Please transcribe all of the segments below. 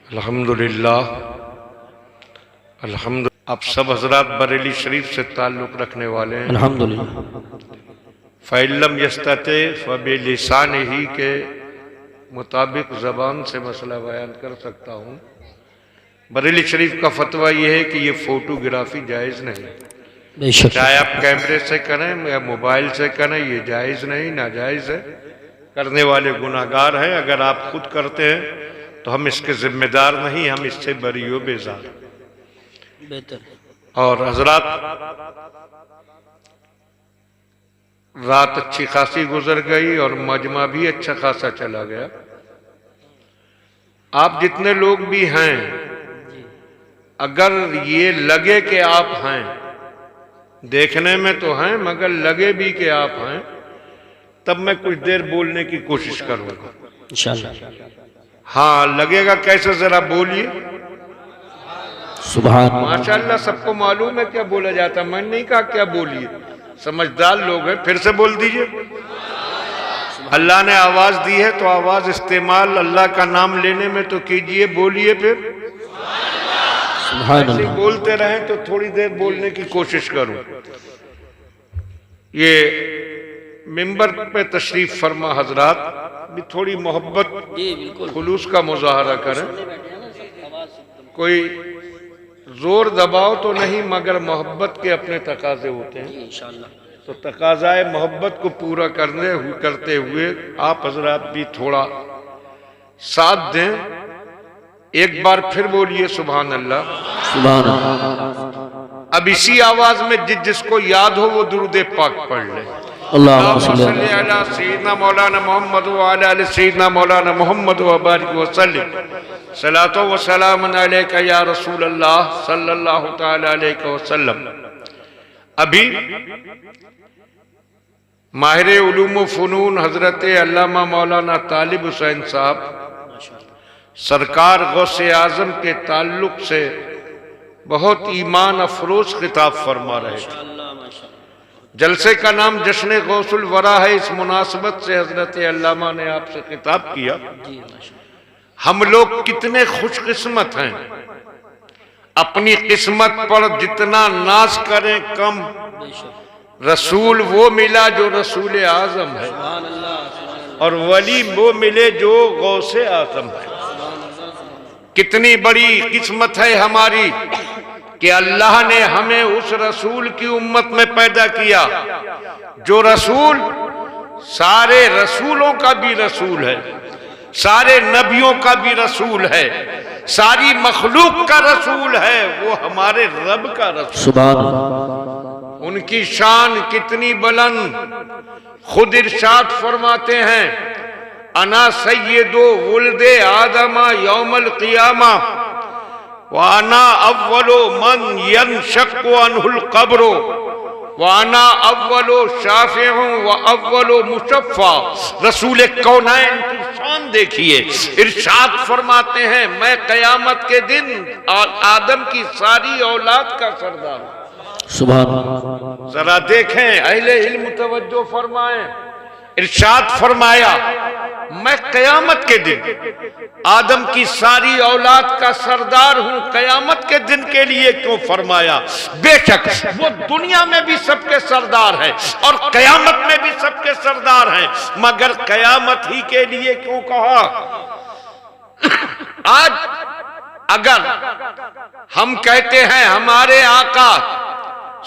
अल्हम्दुलिल्लाह आप सब हजरात बरेली शरीफ से ताल्लुक़ रखने वाले हैं। अल्हम्दुलिल्लाह। फ़इल्लम यस्तते फ़बिलिसान ही के मुताबिक ज़बान से मसला बयान कर सकता हूँ। बरेली शरीफ का फतवा यह है कि ये फ़ोटोग्राफी जायज़ नहीं, चाहे आप कैमरे से करें या मोबाइल से करें, ये जायज़ नहीं, नाजायज़ है। करने वाले गुनाहगार हैं। अगर आप खुद करते हैं तो हम इसके जिम्मेदार नहीं, हम इससे बरीओ बेजार। और हजरात रात अच्छी खासी गुजर गई और मजमा भी अच्छा खासा चला गया। आप जितने लोग भी हैं, अगर ये लगे कि आप हैं, देखने में तो हैं मगर लगे भी कि आप हैं, तब मैं कुछ देर बोलने की कोशिश करूंगा इंशाअल्लाह। हाँ, लगेगा कैसे, जरा बोलिए। सुभान माशाअल्लाह। सबको मालूम है क्या बोला जाता, मैं नहीं कहा क्या बोलिए, समझदार लोग हैं। फिर से बोल दीजिए। अल्लाह ने आवाज दी है तो आवाज इस्तेमाल अल्लाह का नाम लेने में तो कीजिए, बोलिए। फिर ऐसे बोलते रहें तो थोड़ी देर बोलने की कोशिश करूं। ये मिंबर पे तशरीफ फरमा हजरात भी थोड़ी मोहब्बत खुलूस का मुजाहरा करें। कोई जोर दबाव तो नहीं, मगर मोहब्बत के अपने तकाजे होते हैं। तो तकाज़ाए मोहब्बत को पूरा करते हुए आप हजरात भी थोड़ा साथ दें। एक बार फिर बोलिए सुभान अल्लाह। सुभान अल्लाह। अब इसी आवाज में जिसको याद हो वो दुरूद पाक पढ़ ले। अल्लाहुम्मा सल्ली अला सय्यिदना मौलाना मोहम्मद व अला आलि सय्यिदना मौलाना मोहम्मद व बारिक व सल्लिम सलातो व सलामुन अलैका या रसूल अल्लाह सल्लल्लाहु तआला अलैहि वसल्लम। अभी माहिर उलूम व फ़ुनून हजरत अल्लामा मौलाना तालिब हुसैन साहब सरकार गौसे आजम के ताल्लुक से बहुत ईमान अफरोज खिताब फरमा रहे थे। जलसे का नाम जश्न गौसुल वरा है। इस मुनासबत से हजरत अल्लामा ने आपसे खिताब किया। हम लोग कितने खुशकिस्मत हैं, अपनी किस्मत पर जितना नाज करें कम। रसूल वो मिला जो रसूल आजम है, और वली वो मिले जो गौसे आजम है। कितनी बड़ी किस्मत है हमारी कि अल्लाह ने हमें उस रसूल की उम्मत में पैदा किया, जो रसूल सारे रसूलों का भी रसूल है, सारे नबियों का भी रसूल है, सारी मखलूक का रसूल है। वो हमारे रब का रसूल। सुभान। उनकी शान कितनी बुलंद। खुद इरशाद फरमाते हैं, अना सय्यदो वुल्दे आदमा यौमल क़ियामा व अना अव्वलो मन यनशक्कु अन्हुल क़ब्रो व अना अव्वलो शाफ़िउ व अव्वलो मुशफ़्फ़ा। रसूल कौनैन की शान देखिए। इरशाद फरमाते हैं, मैं क़यामत के दिन आदम की सारी औलाद का सरदार हूं। सुभान। जरा देखें, अहले इल्म तवज्जो फरमाएं। इरशाद फरमाया, मैं कयामत के दिन आदम की सारी औलाद का सरदार हूं। कयामत के दिन के लिए क्यों फरमाया? बेशक वो दुनिया में भी सबके सरदार है और कयामत में भी सबके सरदार हैं, मगर कयामत ही के लिए क्यों कहा? आज अगर हम कहते हैं हमारे आका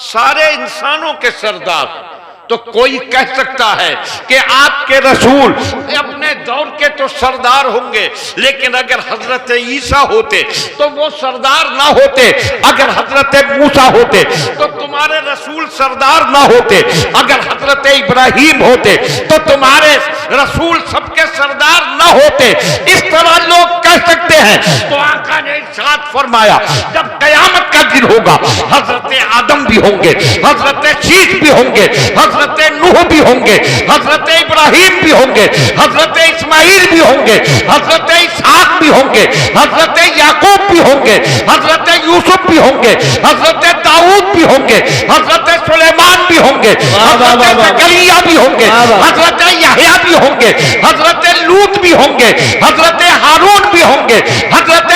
सारे इंसानों के सरदार, तो कोई कह सकता है कि आपके रसूल अपने दौर के तो सरदार होंगे, लेकिन अगर हजरत ईसा होते तो वो सरदार ना होते। अगर हजरत मूसा होते तो तुम्हारे रसूल सरदार ना होते। अगर हजरत इब्राहिम होते तो तुम्हारे रसूल सबके सरदार ना होते। इस तरह लोग कह सकते हैं। तो आका ने इरशाद फरमाया, जब कयामत का दिन होगा, हजरत आदम भी होंगे, हजरत शीश भी होंगे, हजरत नूह भी होंगे, हजरत इब्राहिम भी होंगे, हजरत इस्माइल भी होंगे, हजरत इसहाक भी होंगे, हजरत याकूब भी होंगे, हजरत यूसुफ भी होंगे, हजरत दाऊद भी होंगे, हजरत सुलेमान भी होंगे, हजरत जकरिया भी होंगे, हजरत यहया भी होंगे, हजरत लूत भी होंगे, हजरत हारून भी होंगे, हजरत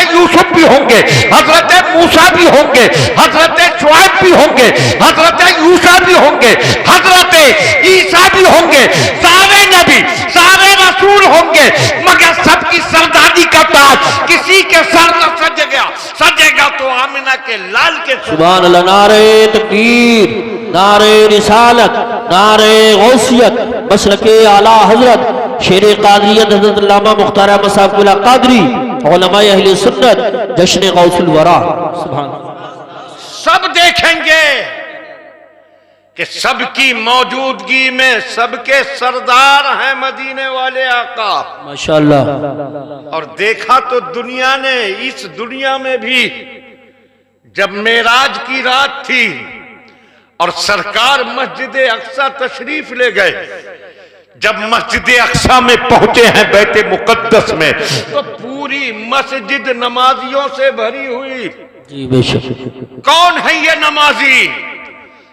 भी होंगे, हजरत मूसा भी होंगे, हजरत शुआइब भी होंगे, हजरत यूसा भी होंगे, हजरत ईसा भी होंगे, सारे नबी सारे रसूल होंगे, मगर सबकी सरदारी का ताज किसी के सर न सजेगा तो आमिना के लाल के सर। सुभान अल्लाह। नारे तकबीर, नारे रिसालत, नारे गौसियत, मसलके आला हजरत शेर कादरियत हजरत अल्लामा मुख्तार अहमद साहब कुला कादरी, उलमाए अहले सुन्नत, जश्न गौसुल वरा। सुभान। सब देखेंगे कि सबकी मौजूदगी में सबके सरदार हैं मदीने वाले आका। माशाअल्लाह। और देखा तो दुनिया ने, इस दुनिया में भी जब मेराज की रात थी और सरकार मस्जिद अक्सा तशरीफ ले गए, जब मस्जिद अक्सा में पहुंचे हैं बैत मुकद्दस में, तो पूरी मस्जिद नमाजियों से भरी हुई। जी बेशक। कौन है ये नमाजी?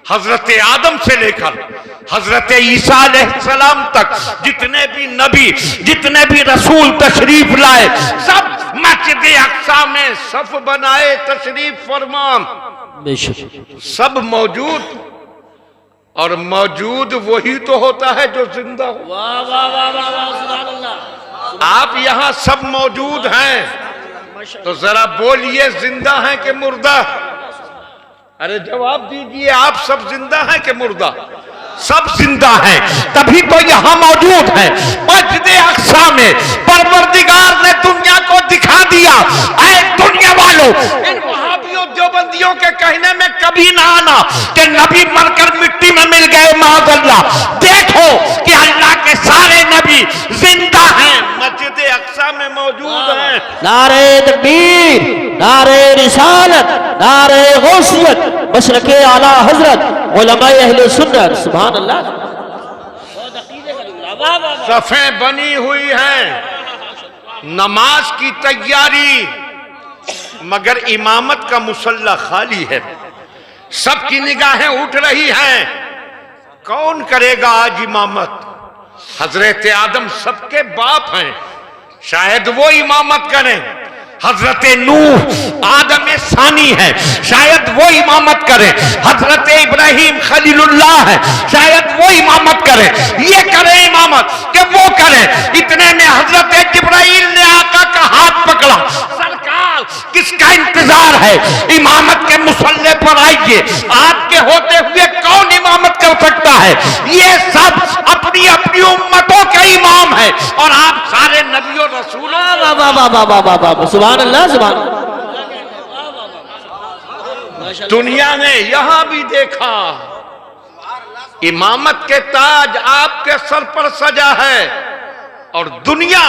हजरत आदम से लेकर हजरत ईसा अलैहिस्सलाम तक जितने भी नबी, जितने भी रसूल तशरीफ लाए, सब मस्जिद अक्सा में सफ बनाए तशरीफ फरमा। बेशक। सब मौजूद, और मौजूद वही तो होता है जो जिंदा हो। वाह वाह वाह वाह वाह, सुभान अल्लाह। आप यहाँ सब मौजूद हैं, तो जरा बोलिए जिंदा हैं कि मुर्दा? अरे जवाब दीजिए, आप सब जिंदा हैं कि मुर्दा? सब जिंदा हैं, तभी तो यहाँ मौजूद हैं मस्जिद अक्सा में। परवरदिगार ने दुनिया को दिखा दिया, ऐ दुनिया वालों, इन वहाबियों देवबंदियों के कहने में कभी ना आना कि नबी मरकर मिट्टी में मिल गए, माज़अल्लाह। देखो कि अल्लाह के सारे नबी जिंदा हैं, मस्जिद अक्सा में मौजूद हैं। नारे तकबीर, नारे रिसालत, नारे गौसियत, मसलके आला हजरत, उलमाए अहले सुन्नत। सुभान अल्लाह। सफ़ें बनी हुई हैं, नमाज की तैयारी, मगर इमामत का मुसल्ला खाली है। सबकी निगाहें उठ रही हैं, कौन करेगा आज इमामत? हजरत आदम सबके बाप हैं, शायद वो इमामत करें। हजरत नूह आदम सानी है, शायद वो इमामत करे। हजरत इब्राहिम खलीलुल्लाह है, शायद वो इमामत करे। ये करे इमामत कि वो करे। इतने में हजरत जिब्राइल ने आका का हाथ पकड़ा, सरकार किसका इंतजार है? इमामत के मुसल्ले पर आइए, आपके होते हुए कौन इमामत कर सकता है? ये सब अपनी अपनी उम्मतों के इमाम है, और आप सारे नबियों रसूलों। वाह वाह वाह वाह वाह वाह, सुभान अल्लाह। सुभान। दुनिया ने यहां भी देखा, इमामत के ताज आपके सर पर सजा है, और दुनिया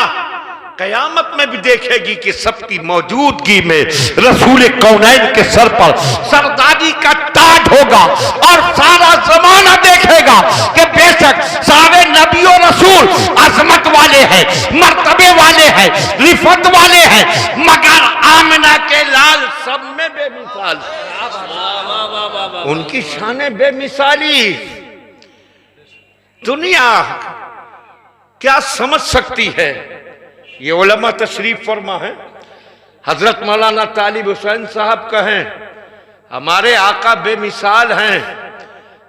कयामत में भी देखेगी कि सबकी मौजूदगी में रसूल कौनैन के सर पर सरदारी का ताज होगा। और सारा जमाना देखेगा कि बेशक सारे नबी और रसूल अजमत वाले हैं, मर्तबे वाले हैं, रिफत वाले हैं, मगर आमिना के लाल सब में बेमिसाल, उनकी शान बेमिसाली। दुनिया क्या समझ सकती है? ये उलमा तशरीफ फरमा है। हजरत मौलाना तालिब हुसैन साहब कहें हमारे आका बेमिसाल हैं।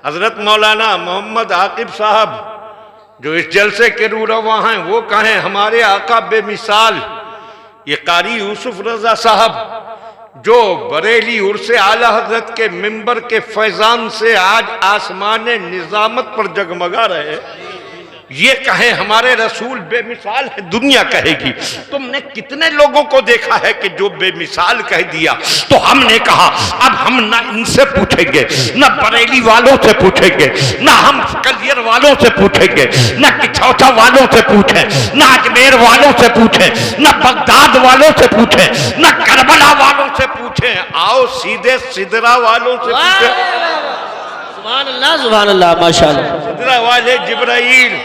हजरत मौलाना मोहम्मद आकिब साहब जो इस जलसे के रूरवा हैं, वो कहें हमारे आका बेमिसाल। ये कारी यूसुफ रजा साहब जो बरेली उर्स आला हजरत के मिंबर के फैजान से आज आसमान निजामत पर जगमगा रहे, ये कहे हमारे रसूल बेमिसाल है। दुनिया कहेगी तुमने कितने लोगों को देखा है कि जो बेमिसाल कह दिया। तो हमने कहा अब हम ना इनसे पूछेंगे, ना बरेली वालों से पूछेंगे, ना हम कलियर वालों से पूछेंगे, ना किछौछा वालों से पूछें, ना अजमेर वालों से पूछें, ना बगदाद वालों से पूछें, ना करबला वालों से पूछें। आओ सीधे सिदरा वालों से पूछें। सुभान अल्लाह, सुभान अल्लाह, माशाअल्लाह। सिदरा वाले जिब्राइल,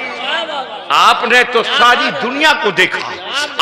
आपने तो सारी दुनिया को देखा,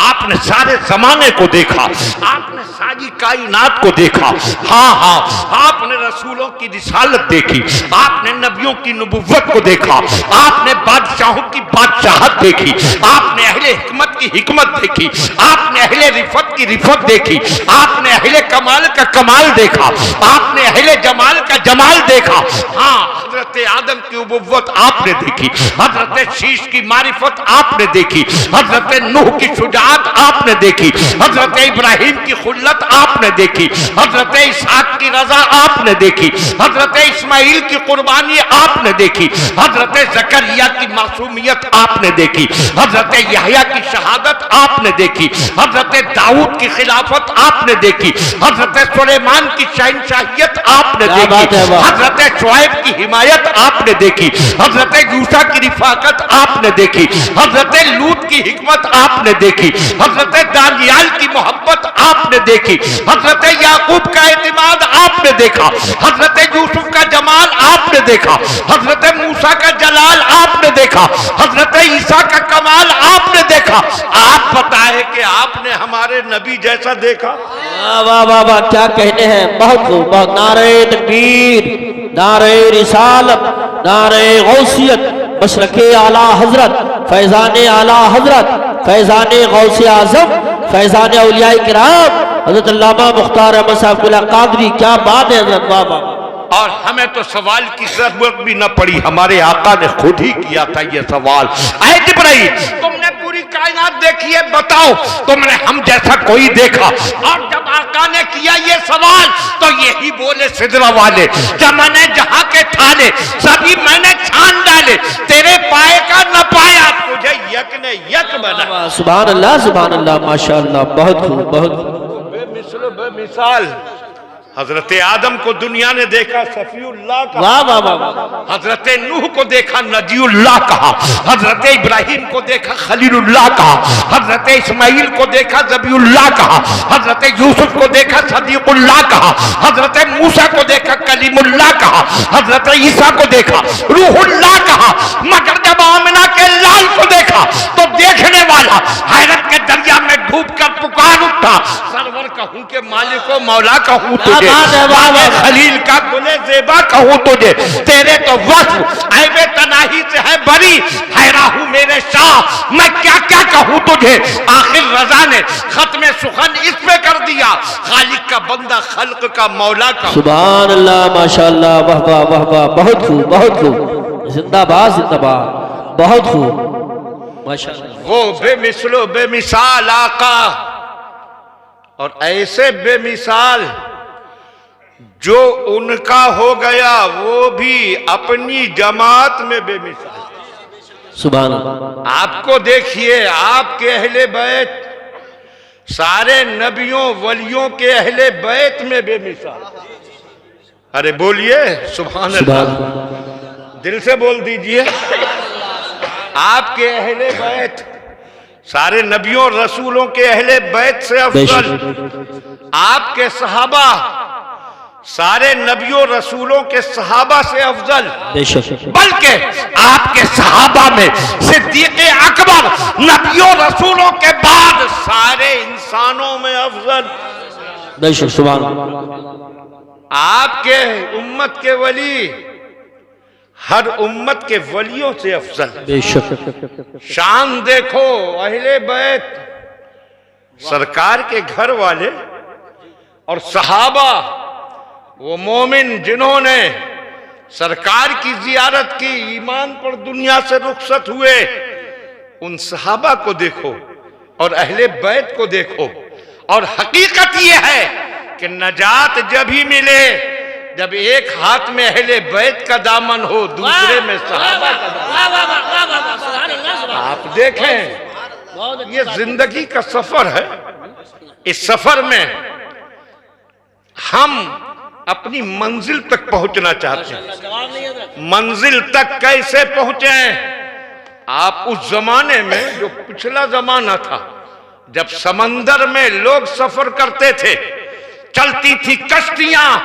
आपने सारे जमाने को देखा, आपने सारी कायनात को देखा। हाँ हाँ, आपने रसूलों की रिसालत देखी, आपने नबियों की नबुव्वत को देखा, आपने बादशाहों की बादशाहत देखी, आपने अहले हिकमत की हिकमत देखी, आपने अहले रिफत की रिफत देखी, आपने अहले कमाल का कमाल देखा, आपने अहले जमाल का जमाल देखा। हाँ, हजरत आदम की उबुव्वत आपने देखी, हजरत शीश की मारिफत आपने देखी, हजरत नूह की शुजाअत आपने देखी, हजरत इब्राहिम की खुल्लत आपने देखी, हजरत इसहाक की रजा आपने देखी, हजरत इस्माइल की कुर्बानी आपने देखी, हजरत जकरिया की मासूमियत आपने देखी, हजरत यहया की शहादत आपने देखी, हजरत दाऊद की खिलाफत आपने देखी, हजरत सुलेमान की शहनशाहियत आपने देखी, हजरत शुआइब की हिमायत आपने देखी, हजरत यूसा की रिफाकत आपने देखी, हजरत लूत की हिकमत आपने देखी, हजरत दानियाल की मोहब्बत आपने देखी, हजरत याकूब का एतिमाद आपने देखा, हजरत यूसुफ का जमाल आपने देखा, हजरत मूसा का जलाल आपने देखा, हजरत ईसा का कमाल आपने देखा। आप बताए कि आपने हमारे नबी जैसा देखा? वाह वाह वाह, क्या कहने हैं, बहुत खूब, बहुत। नारे तकबीर, नारे रिसालत, नारे गौसियत, मशरके आला हजरत, फैजान आला हजरत, फैजान गौसे आजम, फैजान औलिया किराम हजरत अल्लामा मुख्तार अहमद साहब कादरी। क्या बात है हजरत, वाह वाह। और हमें तो सवाल की जरूरत भी न पड़ी, हमारे आका ने खुद ही किया था ये सवाल। ऐ जिब्राइल, तुमने पूरी कायनात देखी है, बताओ तुमने हम जैसा कोई देखा? और जब आका ने किया ये सवाल तो यही बोले सिदरा वाले, जब मैंने जहां के ठाने सभी मैंने छान डाले, तेरे पाए का न पाया, तुझे यक ने यक बना। सुभान अल्लाह, सुभान अल्लाह, माशाअल्लाह, बहुत खूब, बहुत खूब। बेमिसल बेमिसाल हजरत आदम को दुनिया ने देखा सफीउल्लाह कहा, वाह वाह वाह। हजरत नूह को देखा नजीउल्लाह कहा, हजरत इब्राहिम को देखा खलीलुल्लाह कहा, हजरत इस्माइल को देखा जबीउल्लाह कहा, हजरत यूसुफ को देखा सदीकुल्लाह कहा, हजरत मूसा को देखा कलीमुल्लाह कहा, हजरत ईसा को देखा रूहुल्लाह कहा। मगर जब आमिना के लाल को देखा तो देखने वाला हैरत के दरिया में डूब कर पुकार उठा, सरवर कहूं के मालिको मौला कहूं तुझे, खलील का गुले ज़ेबा कहूं तुझे, तेरे तो वस्फ ऐबे तनाही से है बरी, हैराहू मेरे शाह, मैं क्या क्या कहूं तुझे। आखिर रजा ने खत्मे सुखन इस पे कर दिया, खालिक का बंदा खल्क का मौला का। सुभान अल्लाह, माशाअल्लाह, वाह वाह वाह वाह, बहुत खूब, बहुत खूब, जिंदाबाद जिंदाबाद, बहुत खूब, माशाअल्लाह। वो बेमिसलो बेमिसाल आका, और ऐसे बेमिसाल जो उनका हो गया वो भी अपनी जमात में बेमिसाल। सुभान अल्लाह। आपको देखिए, आपके अहले बैत सारे नबियों वलियों के अहले बैत में बेमिसाल। अरे बोलिए सुभान अल्लाह, दिल से बोल दीजिए। आपके अहले बैत सारे नबियों रसूलों के अहले बैत से अफजल, आपके सहाबा सारे नबियों रसूलों के सहाबा से अफजल, बल्कि आपके सहाबा में सिद्दीक़ अकबर नबियों रसूलों के बाद सारे इंसानों में अफजल। बेशक, सुभान। आपके उम्मत के वली हर उम्मत के वलियों से अफजल। बेशक। शान देखो अहले बैत, सरकार के घर वाले और सहाबा, वो मोमिन जिन्होंने सरकार की जियारत की, ईमान पर दुनिया से रुखसत हुए, उन सहाबा को देखो और अहले बैत को देखो। और हकीकत ये है कि नजात जब ही मिले जब एक हाथ में अहले बैत का दामन हो, दूसरे में सहाबा का दामन। आप देखें, ये जिंदगी का सफर है। इस सफर में हम अपनी मंजिल तक पहुंचना चाहते हैं। मंजिल तक कैसे पहुंचे? आप उस जमाने में जो पिछला जमाना था, जब समंदर में लोग सफर करते थे, चलती थी कश्तियां,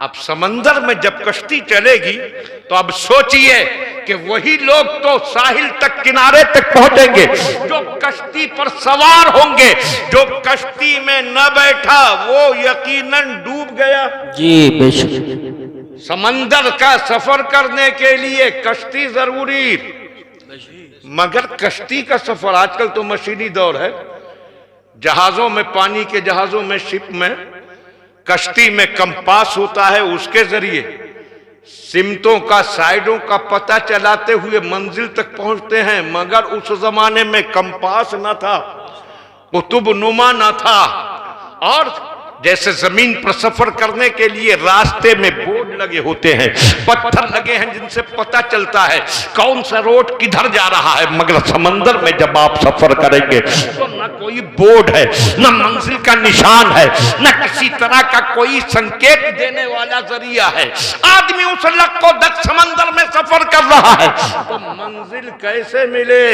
अब समंदर में जब कश्ती चलेगी तो अब सोचिए कि वही लोग तो साहिल तक, किनारे तक पहुंचेंगे जो कश्ती पर सवार होंगे। जो कश्ती में न बैठा वो यकीनन डूब गया। जी बेशक। समंदर का सफर करने के लिए कश्ती जरूरी, मगर कश्ती का सफर, आजकल तो मशीनी दौर है, जहाजों में, पानी के जहाजों में, शिप में, कश्ती में कंपास होता है, उसके जरिए सिमतों का, साइडों का पता चलाते हुए मंजिल तक पहुंचते हैं। मगर उस जमाने में कंपास न था, कुतुब नुमा न था, और जैसे जमीन पर सफर करने के लिए रास्ते में बोर्ड लगे होते हैं, पत्थर लगे हैं जिनसे पता चलता है कौन सा रोड किधर जा रहा है। मगर समंदर में जब आप सफर करेंगे तो न कोई बोर्ड है, न मंजिल का निशान है, न किसी तरह का कोई संकेत देने वाला जरिया है। आदमी उस लक्को दक समंदर में सफर कर रहा है तो मंजिल कैसे मिले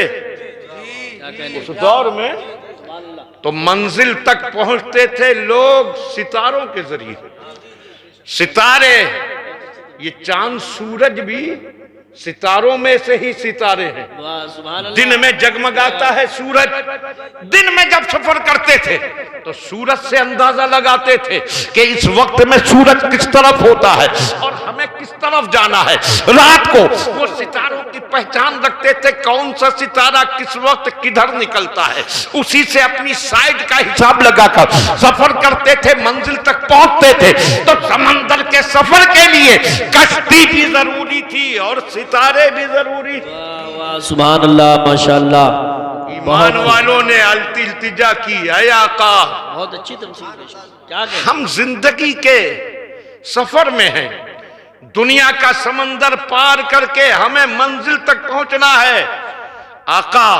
उस दौर में? तो मंजिल तक पहुंचते थे लोग सितारों के जरिए। सितारे, ये चांद सूरज भी सितारों में से ही सितारे हैं। दिन में जगमगाता है सूरज। दिन में जब सफर करते थे तो सूरज से अंदाजा लगाते थे कि इस वक्त में सूरज किस तरफ होता है और हमें किस तरफ जाना है। रात को वो सितारों की पहचान रखते थे, कौन सा सितारा किस वक्त किधर निकलता है, उसी से अपनी साइड का हिसाब लगाकर सफर करते थे, मंजिल तक पहुंचते थे। तो समंदर के सफर के लिए कश्ती भी जरूरी थी और सितारे भी जरूरी थे। सुभान अल्लाह, माशाअल्लाह। ईमान वालों ने इल्तिजा की, ऐ आका, बहुत अच्छी तमसील। क्या हम जिंदगी के सफर में हैं, दुनिया का समंदर पार करके हमें मंजिल तक पहुंचना है। आका,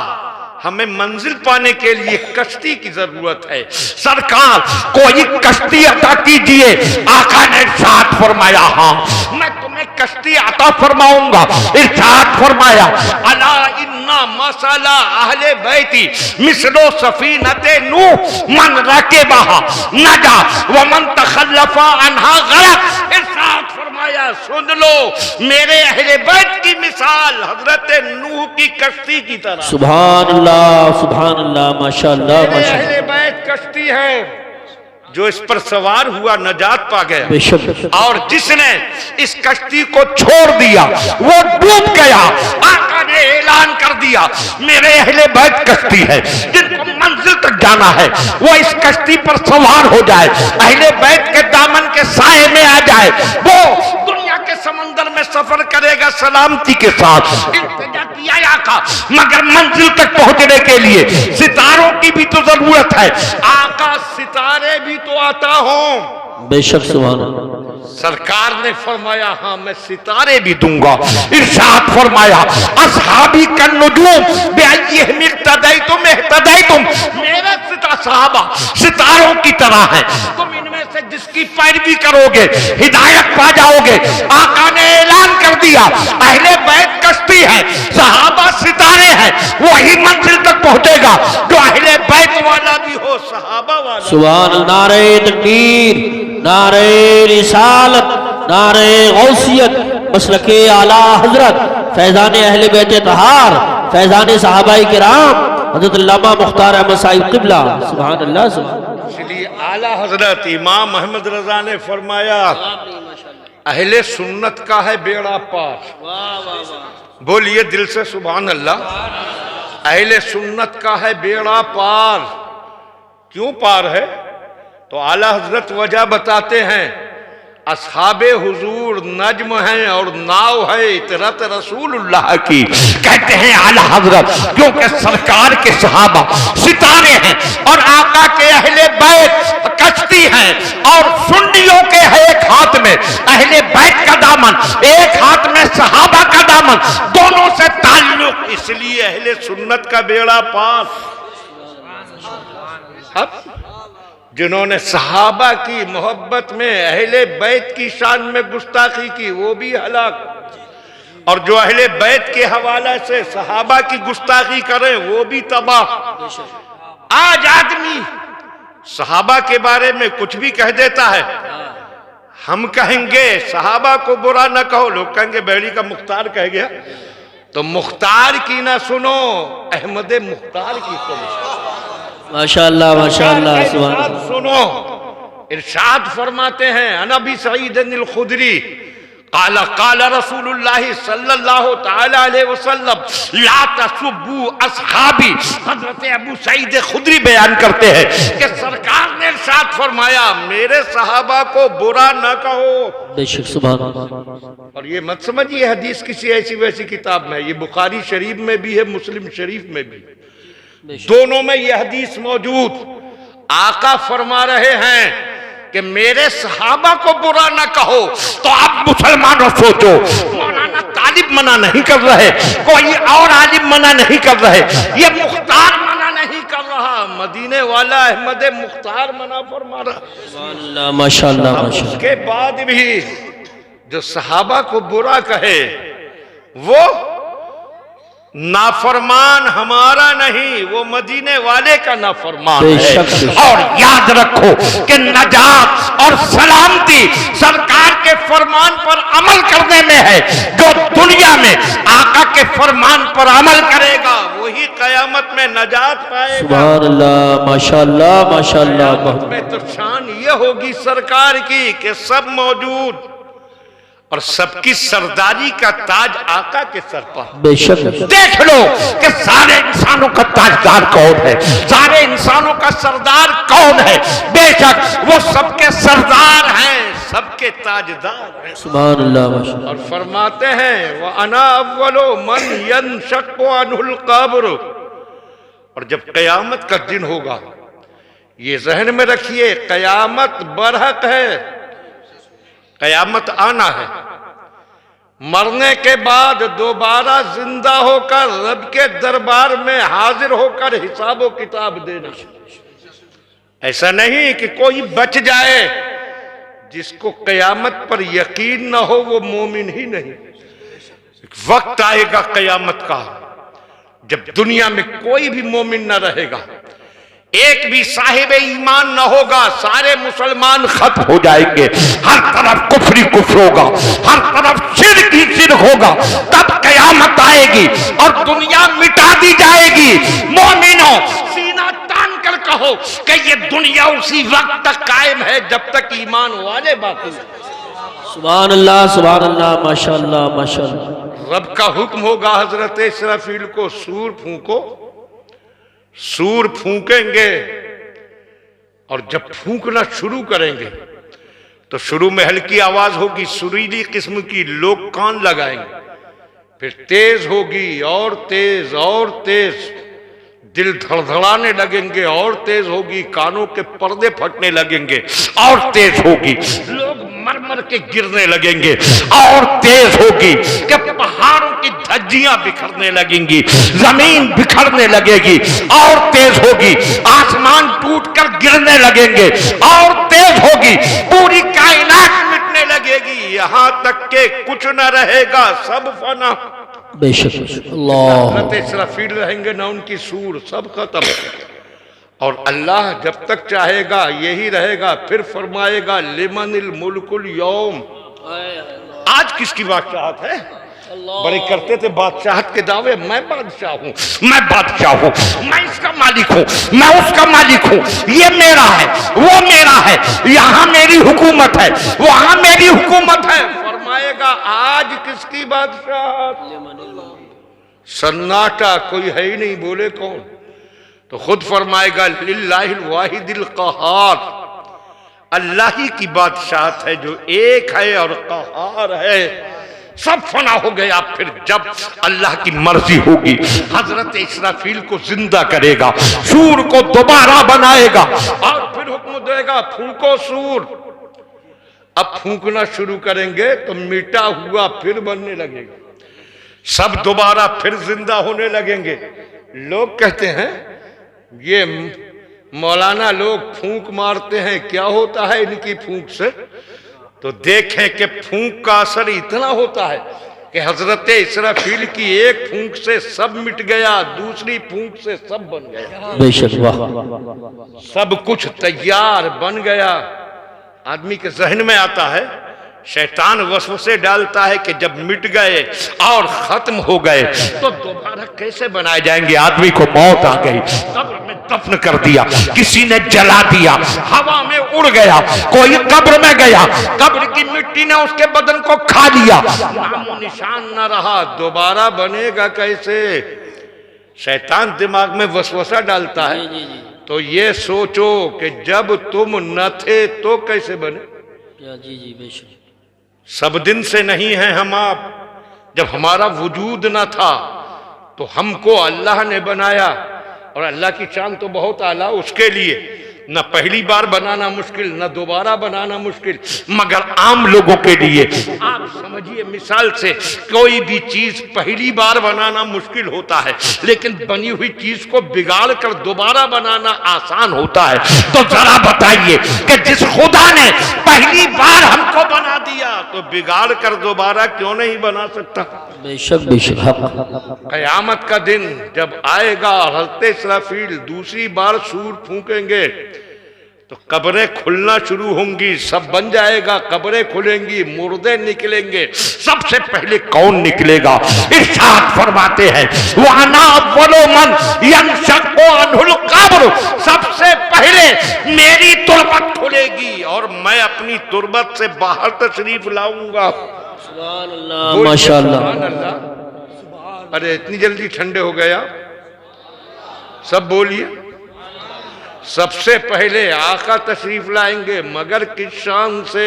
हमें मंजिल पाने के लिए कश्ती की जरूरत है। सरकार कोई कश्ती अता कीजिए। आका ने इरशाद फरमाया, हाँ मैं तुम्हें कश्ती अता फरमाऊंगा। इरशाद फरमाया, अला इन्ना मसाला अहले बैती मिसलो सफीनते नूह मन रकेबहा नजा व मन तखल्लफा अन्हा गरक। इरशाद फरमाया, सुन लो, मेरे अहले बैत की मिसाल हजरत नूह की कश्ती की तरह। सुभान अल्लाह, सुभान अल्लाह, माशाअल्लाह, माशाअल्लाह। अहले बैत कश्ती है जो इस पर सवार हुआ नजात पा गया, बेशक। और जिसने इस कश्ती को छोड़ दिया वो डूब गया। आका ने ऐलान कर दिया, मेरे अहले बैत कश्ती है, जिनको मंजिल तक जाना है वो इस कश्ती पर सवार हो जाए, अहले बैत के दामन के साए में आ जाए, वो दुनिया के समंदर में सफर करेगा सलामती के साथ। इल्तिजा किया आका, मगर मंजिल तक पहुंचने के लिए सितारों की भी तो जरूरत है। आका, सितारे भी तो आता हूं। बेशक, सुभान अल्लाह। सरकार ने फरमाया, हाँ मैं सितारे भी दूंगा। इरशाद फरमाया, असहाबी का नुजूम बेअय्यिहिम इक्तदैतुम इहतदैतुम। मेरे सहाबा सितारों की तरह हैं, तुम इनमें से जिसकी पैरवी करोगे हिदायत पा जाओगे। आका ने ऐलान कर दिया, अहले बैत कश्ती है, सहाबा सितारे हैं, वही मंजिल तक पहुंचेगा जो अहले बैत वाला भी हो, सहाबा वाला। सुभान अल्लाह। नारे तकबीर, नारे रिसालत, नारे गौसियत, मसलके आला हजरत, फैजान अहले बैत तहार, फैजान सहाबाए किराम, हजरत अल्लामा मुख्तार अहमद साहिब क़िबला। सुभान अल्लाह, सुभान। इसलिए आला हजरत इमाम अहमद रजा ने फरमाया, अहले सुन्नत का है बेड़ा पार। बोलिए दिल से सुभान अल्लाह। अहले सुन्नत का है बेड़ा पार। क्यों पार है? तो आला हजरत वजह बताते हैं, असहाबे हुजूर नज्म हैं और नाव है इतरत रसूलुल्लाह की। कहते हैं आला हजरत, क्योंकि सरकार के सहाबा सितारे हैं और आका के अहले बैत कश्ती हैं, और सुन्नियों के है एक हाथ में अहले बैत का दामन, एक हाथ में सहाबा का दामन, दोनों से ताल्लुक, इसलिए अहले सुन्नत का बेड़ा पार। अब जिन्होंने सहाबा की मोहब्बत में अहले बैत की शान में गुस्ताखी की वो भी हलाक, और जो अहले बैत के हवाले से सहाबा की गुस्ताखी करें वो भी तबाह। आज आदमी सहाबा के बारे में कुछ भी कह देता है। हम कहेंगे सहाबा को बुरा न कहो, लोग कहेंगे बेड़ी का मुख्तार कह गया। तो मुख्तार की ना सुनो, अहमद मुख्तार की सुनो। माशाअल्लाह माशाअल्लाह सुभान इरशाद सुनो, इरशाद फरमाते हैं अनबी सईद अल खुदरी काला काला रसूलुल्लाह सल्लल्लाहु तआला अलैहि वसल्लम ला तसुब्बू अस्हाबी। हजरत अबू सईद खुदरी बयान करते हैं कि सरकार ने इरशाद फरमाया मेरे सहाबा को बुरा न कहो। बेशक सुभान अल्लाह। और ये मत समझिए हदीस किसी ऐसी वैसी किताब में, ये बुखारी शरीफ में भी है, मुस्लिम शरीफ में भी, दोनों में ये हदीस मौजूद। आका फरमा रहे हैं कि मेरे सहाबा को बुरा ना कहो। तो आप मुसलमानों सोचो, मौलाना तालिब मना नहीं कर रहे, कोई और आलिम मना नहीं कर रहे, ये मुख्तार मना नहीं कर रहा, मदीने वाला अहमद मुख्तार मना फरमा रहा। माशाअल्लाह माशाअल्लाह। उसके बाद भी जो सहाबा को बुरा कहे वो नाफरमान हमारा नहीं, वो मदीने वाले का नाफरमान है। और याद रखो कि नजात और सलामती सरकार के फरमान पर अमल करने में है। जो दुनिया में आका के फरमान पर अमल करेगा वही कयामत में नजात पाएगा। सुभान अल्लाह माशाअल्लाह माशाअल्लाह। कयामत में तो शान ये होगी सरकार की कि सब मौजूद और सबकी सरदारी का ताज आका के सर पर। बेशक देख लो कि सारे इंसानों का ताजदार कौन है, सारे इंसानों का सरदार कौन है। बेशक वो सबके सरदार हैं, सबके ताजदार हैं। सुभान अल्लाह माशाअल्लाह। और फरमाते हैं वह अना अव्वलो मन यनशक्कु अनहुल कब्र। और जब कयामत का दिन होगा, ये जहन में रखिए, कयामत बरहक है, कयामत आना है, मरने के बाद दोबारा जिंदा होकर रब के दरबार में हाजिर होकर हिसाबो किताब देना। ऐसा नहीं कि कोई बच जाए, जिसको कयामत पर यकीन न हो वो मोमिन ही नहीं। वक्त आएगा कयामत का जब दुनिया में कोई भी मोमिन न रहेगा, एक भी साहिब ईमान न होगा, सारे मुसलमान खत्म हो जाएंगे, हर तरफ कुफरी कुफ्र होगा, हर तरफ शिर्क ही शिर्क होगा। तब कयामत आएगी और दुनिया मिटा दी जाएगी। मोमिनों सीना तान कर कहो कि ये दुनिया उसी वक्त तक कायम है जब तक ईमान वाले बाकी। सुभान अल्लाह माशाअल्लाह माशाअल्लाह। रब का हुक्म होगा हजरत इसराफील को, सूर फूंको। सूर फूंकेंगे और जब फूंकना शुरू करेंगे तो शुरू में हल्की आवाज होगी, सुरीली किस्म की, लोग कान लगाएंगे, फिर तेज होगी और तेज और तेज, दिल धड़धड़ाने लगेंगे और तेज होगी, कानों के पर्दे फटने लगेंगे और तेज होगी, लोग मर मर के गिरने लगेंगे और तेज होगी कि पहाड़ों की धज्जियां बिखरने लगेंगी, जमीन बिखरने लगेगी और तेज होगी, आसमान टूटकर गिरने लगेंगे और तेज होगी, पूरी कायनात मिटने लगेगी, यहां तक के कुछ न रहेगा, सब फना। बेशक अल्लाह। इसराफील रहेंगे ना, उनकी सूर सब खत्म। और अल्लाह जब तक चाहेगा यही रहेगा। फिर फरमाएगा लिमनिल मुल्कुल यौम, आज किसकी बादशाहत है? बड़े करते थे बादशाहत के दावे, मैं बादशाह हूं, मैं बादशाह हूं, मैं इसका मालिक हूं, मैं उसका मालिक हूं, ये मेरा है, वो मेरा है, यहां मेरी हुकूमत है, वहां मेरी हुकूमत है। फरमाएगा आज किसकी बादशाहत? सन्नाटा, कोई है ही नहीं, बोले कौन? तो खुद फरमाएगा लिल्लाहिल वाहिदिल क़हार, अल्लाह ही की बादशाहत है जो एक है और क़हार है। सब फना हो गया। फिर जब अल्लाह की मर्जी होगी हजरत इसराफील को जिंदा करेगा, सूर को दोबारा बनाएगा और फिर हुक्म देगा फूंको सूर। अब फूंकना शुरू करेंगे तो मिटा हुआ फिर बनने लगेगा, सब दोबारा फिर जिंदा होने लगेंगे। लोग कहते हैं ये मौलाना लोग फूंक मारते हैं, क्या होता है इनकी फूंक से? तो देखें कि फूंक का असर इतना होता है कि हजरत इसराफील की एक फूंक से सब मिट गया, दूसरी फूंक से सब बन गया। बेशक वाह, सब कुछ तैयार बन गया। आदमी के जहन में आता है शैतान वसवसे डालता है कि जब मिट गए और खत्म हो गए तो दोबारा कैसे बनाए जाएंगे। आदमी को मौत आ गई, कब्र में दफन कर दिया, किसी ने जला दिया, हवा में उड़ गया, कोई कब्र में गया, कब्र की मिट्टी ने उसके बदन को खा लिया, नामो निशान न रहा, दोबारा बनेगा कैसे। शैतान दिमाग में वसवसा डालता है। तो ये सोचो कि जब तुम न थे तो कैसे बने। जी जी बेशक। सब दिन से नहीं है हम आप। जब हमारा वजूद न था तो हमको अल्लाह ने बनाया, और अल्लाह की शान तो बहुत आला, उसके लिए न पहली बार बनाना मुश्किल, न दोबारा बनाना मुश्किल, मगर आम लोगों के लिए आप समझिए, मिसाल से कोई भी चीज पहली बार बनाना मुश्किल होता है, लेकिन बनी हुई चीज को बिगाड़ कर दोबारा बनाना आसान होता है। तो जरा बताइए कि जिस खुदा ने पहली बार हमको बना दिया तो बिगाड़ कर दोबारा क्यों नहीं बना सकता। बेशक बेशक। कयामत का दिन जब आएगा, हज़रत इसराफील दूसरी बार सूर फूंकेंगे तो कब्रें खुलना शुरू होंगी, सब बन जाएगा, कब्रें खुलेंगी, मुर्दे निकलेंगे। सबसे पहले कौन निकलेगा? इरशाद फरमाते हैं वाना अव्वलु मन यनशक्कु अनहुल कब्र, सबसे पहले मेरी तुरबत खुलेगी और मैं अपनी तुरबत से बाहर तशरीफ लाऊंगा। सुभान अल्लाह, माशाअल्लाह। अरे इतनी जल्दी ठंडे हो गया, सब बोलिए। सबसे पहले आका तशरीफ लाएंगे, मगर किस शान से?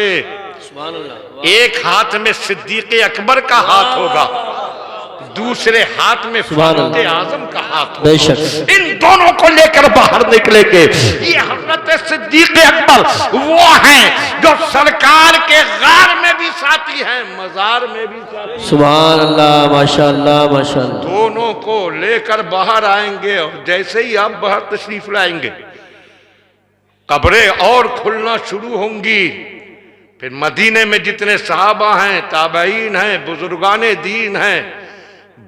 सुभान अल्लाह। एक हाथ में सिद्दीक अकबर का हाथ होगा, दूसरे हाथ में फारूक आजम का हाथ होगा। बेशक। इन दोनों को लेकर बाहर निकलेंगे। ये हजरत सिद्दीक अकबर वो हैं जो सरकार के गार में भी साथी हैं, मजार में भी साथी। सुभान अल्लाह, माशाअल्लाह माशाअल्लाह। दोनों को लेकर बाहर आएंगे, और जैसे ही आप बाहर तशरीफ लाएंगे कब्रें और खुलना शुरू होंगी। फिर मदीने में जितने सहाबा हैं, ताबईन हैं, बुजुर्गाने दीन हैं,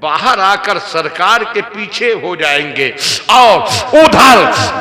बाहर आकर सरकार के पीछे हो जाएंगे, और उधर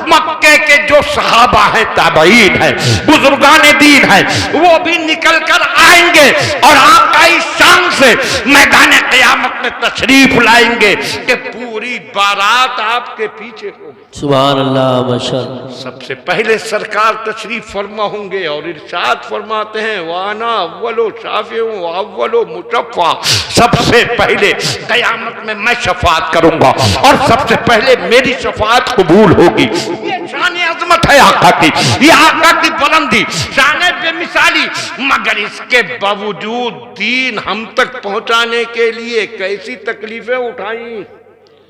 मक्के के जो सहाबा हैं, ताबईन हैं, बुजुर्गाने दीन हैं, वो भी निकल कर आएंगे और आका इस शान से मैदान क़यामत में तशरीफ लाएंगे कि पूरी बारात आपके पीछे होगी। सुभान अल्लाह, माशाअल्लाह। सबसे पहले सरकार तशरीफ फरमा होंगे और इरशाद फरमाते हैं वाना अव्वलो शाफिउ व अव्वलो मुशफ़्फ़ा, सबसे पहले क़यामत में मैं शफाअत करूंगा और सबसे पहले मेरी शफाअत कबूल होगी। ये शान अज़मत है आका की, ये आका की बुलंदी, शान बेमिसाली। मगर इसके बावजूद दीन हम तक पहुंचाने के लिए कैसी तकलीफें उठाई।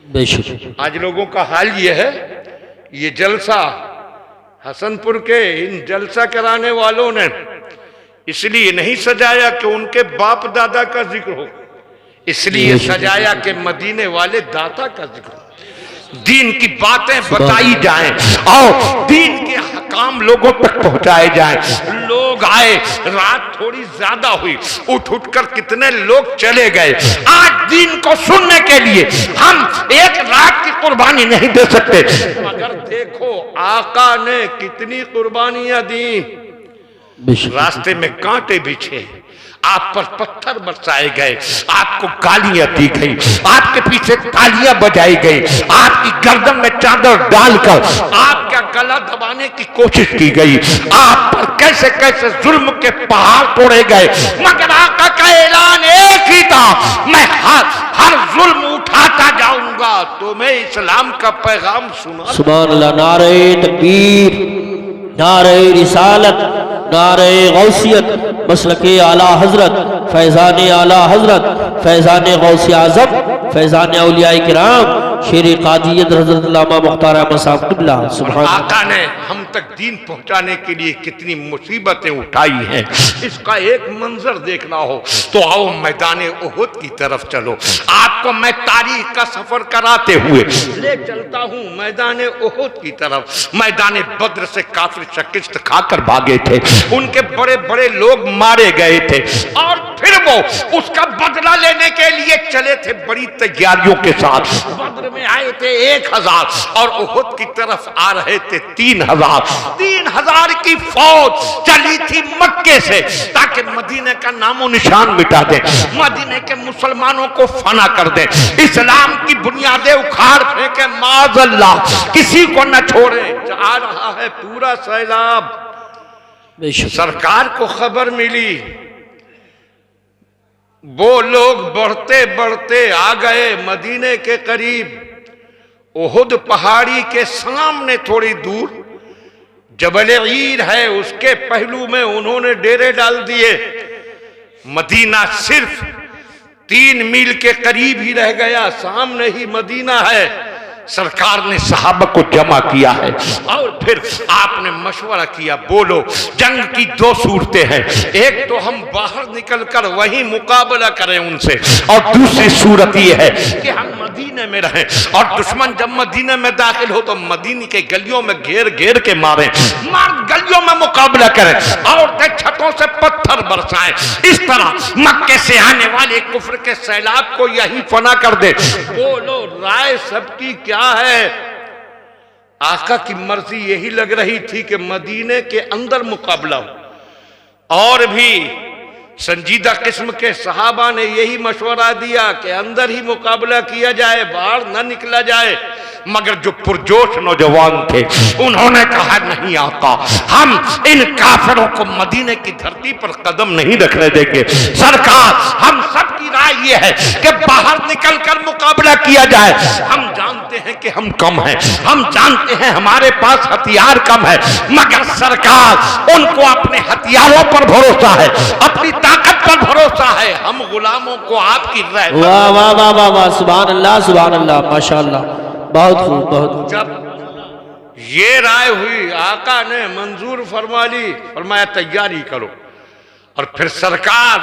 बेशक। आज लोगों का हाल ये है, ये जलसा हसनपुर के इन जलसा कराने वालों ने इसलिए नहीं सजाया कि उनके बाप दादा का जिक्र हो, इसलिए सजाया कि मदीने वाले दाता का जिक्र हो, दीन की बातें बताई जाएं और दीन के हकाम लोगों तक पहुंचाए जाएं। लोग आए, रात थोड़ी ज्यादा हुई, उठ उठकर कितने लोग चले गए। आज दीन को सुनने के लिए हम एक रात की कुर्बानी नहीं दे सकते, मगर देखो आका ने कितनी कुर्बानियां दी। रास्ते में कांटे बिछे, आप पर पत्थर बरसाए गए, आपको गालियां दी गई, आपके पीछे तालियां बजाई गई, आपकी गर्दन में चादर डालकर आपका गला दबाने की कोशिश की गई, आप पर कैसे कैसे जुल्म के पहाड़ तोड़े गए, मगर आका का ऐलान एक ही था, मैं हर जुल्म उठाता जाऊंगा, तुम्हें इस्लाम का पैगाम सुना। सुभान अल्लाह। नारे तकबीर, नारे रिसालत, नारे गौसियत, मसलके आला हजरत, फैजान आला हजरत, फैजान गौसे आजम, फैजान औलिया किराम, शेर कादियत हजरत अल्लामा मुख्तार अहमद साहब क़िबला। सुभान आका ने हम तक दीन पहुंचाने के लिए कितनी मुसीबतें उठाई हैं, इसका एक मंजर देखना हो तो आओ मैदान उहुद की तरफ चलो। आपको मैं तारीख का सफर कराते हुए ले चलता हूँ मैदान उहुद की तरफ। मैदान बद्र से काफिर शिकस्त खाकर भागे थे, उनके बड़े बड़े लोग मारे गए थे, और फिर वो उसका बदला लेने के लिए चले थे बड़ी तैयारियों के साथ। बद्र में आए थे 1000 और उहुद की तरफ आ रहे थे 3000। 3000 की फौज चली थी मक्के से ताकि मदीने का नामो निशान मिटा दे, मदीने के मुसलमानों को फना कर दे, इस्लाम की बुनियादें उखाड़ फेंके, माज़अल्लाह किसी को न छोड़े। जा रहा है पूरा सैलाब। सरकार को खबर मिली, वो लोग बढ़ते बढ़ते आ गए मदीने के करीब। उहुद पहाड़ी के सामने थोड़ी दूर जबल ईर है, उसके पहलू में उन्होंने डेरे डाल दिए। मदीना सिर्फ 3 मील के करीब ही रह गया, सामने ही मदीना है। सरकार ने सहाबा को जमा किया है और फिर आपने मशवरा किया, बोलो जंग की 2 सूरतें हैं, एक तो हम बाहर निकलकर वहीं मुकाबला करें उनसे, और दूसरी सूरत यह है कि हम मदीने में रहें और दुश्मन जब मदीने में दाखिल हो तो मदीने के गलियों में घेर घेर के मारें, गलियों में मुकाबला करें और छतों से पत्थर बरसाएं। इस तरह मक्के से आने वाले कुफ्र के सैलाब को यही फना कर दे। बोलो राय सबकी क्या है? आका की मर्जी यही लग रही थी कि मदीने के अंदर मुकाबला हो, और भी संजीदा किस्म के सहाबा ने यही मशवरा दिया कि अंदर ही मुकाबला किया जाए, बाहर न निकला जाए। मगर जो पुरजोश नौजवान थे उन्होंने कहा, नहीं आका, हम इन काफिरों को मदीने की धरती पर कदम नहीं रखने देंगे। सरकार, हम सबकी राय ये है कि बाहर निकलकर मुकाबला किया जाए। हम जानते हैं कि हम कम हैं, हम जानते हैं हमारे पास हथियार कम है, मगर सरकार उनको अपने हथियारों पर भरोसा है, अपनी ताकत पर भरोसा है। हम गुलामों को आपकी राय। वाह वाह वाह वाह वाह, सुभान अल्लाह सुभान अल्लाह, माशाअल्लाह, बहुत खूब बहुत खूब। जब ये राय हुई, आका ने मंजूर फरमा ली, फरमाया तैयारी करो। और फिर सरकार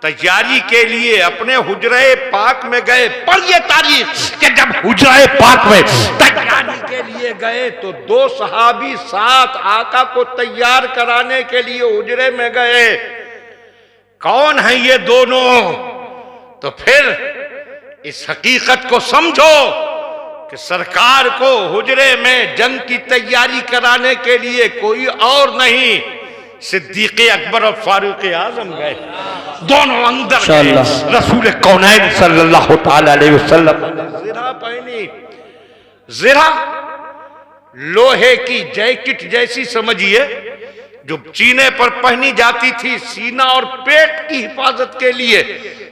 तैयारी के लिए अपने हुजरे पाक में गए। पढ़िए तारीख कि जब हुजरे पाक में तैयारी के लिए गए तो 2 सहाबी साथ आका को तैयार कराने के लिए हुजरे में गए। कौन है ये दोनों? तो फिर इस हकीकत को समझो कि सरकार को हुजरे में जंग की तैयारी कराने के लिए कोई और नहीं, सिद्दीक़ अकबर और फारूक आजम गए। दोनों अंदर गए। रसूल कौनैन सल्लल्लाहु ताला अलैहि वसल्लम ने ज़िरा पहनी। ज़िरा लोहे की जैकेट जैसी समझिए, जो सीने पर पहनी जाती थी, सीना और पेट की हिफाजत के लिए।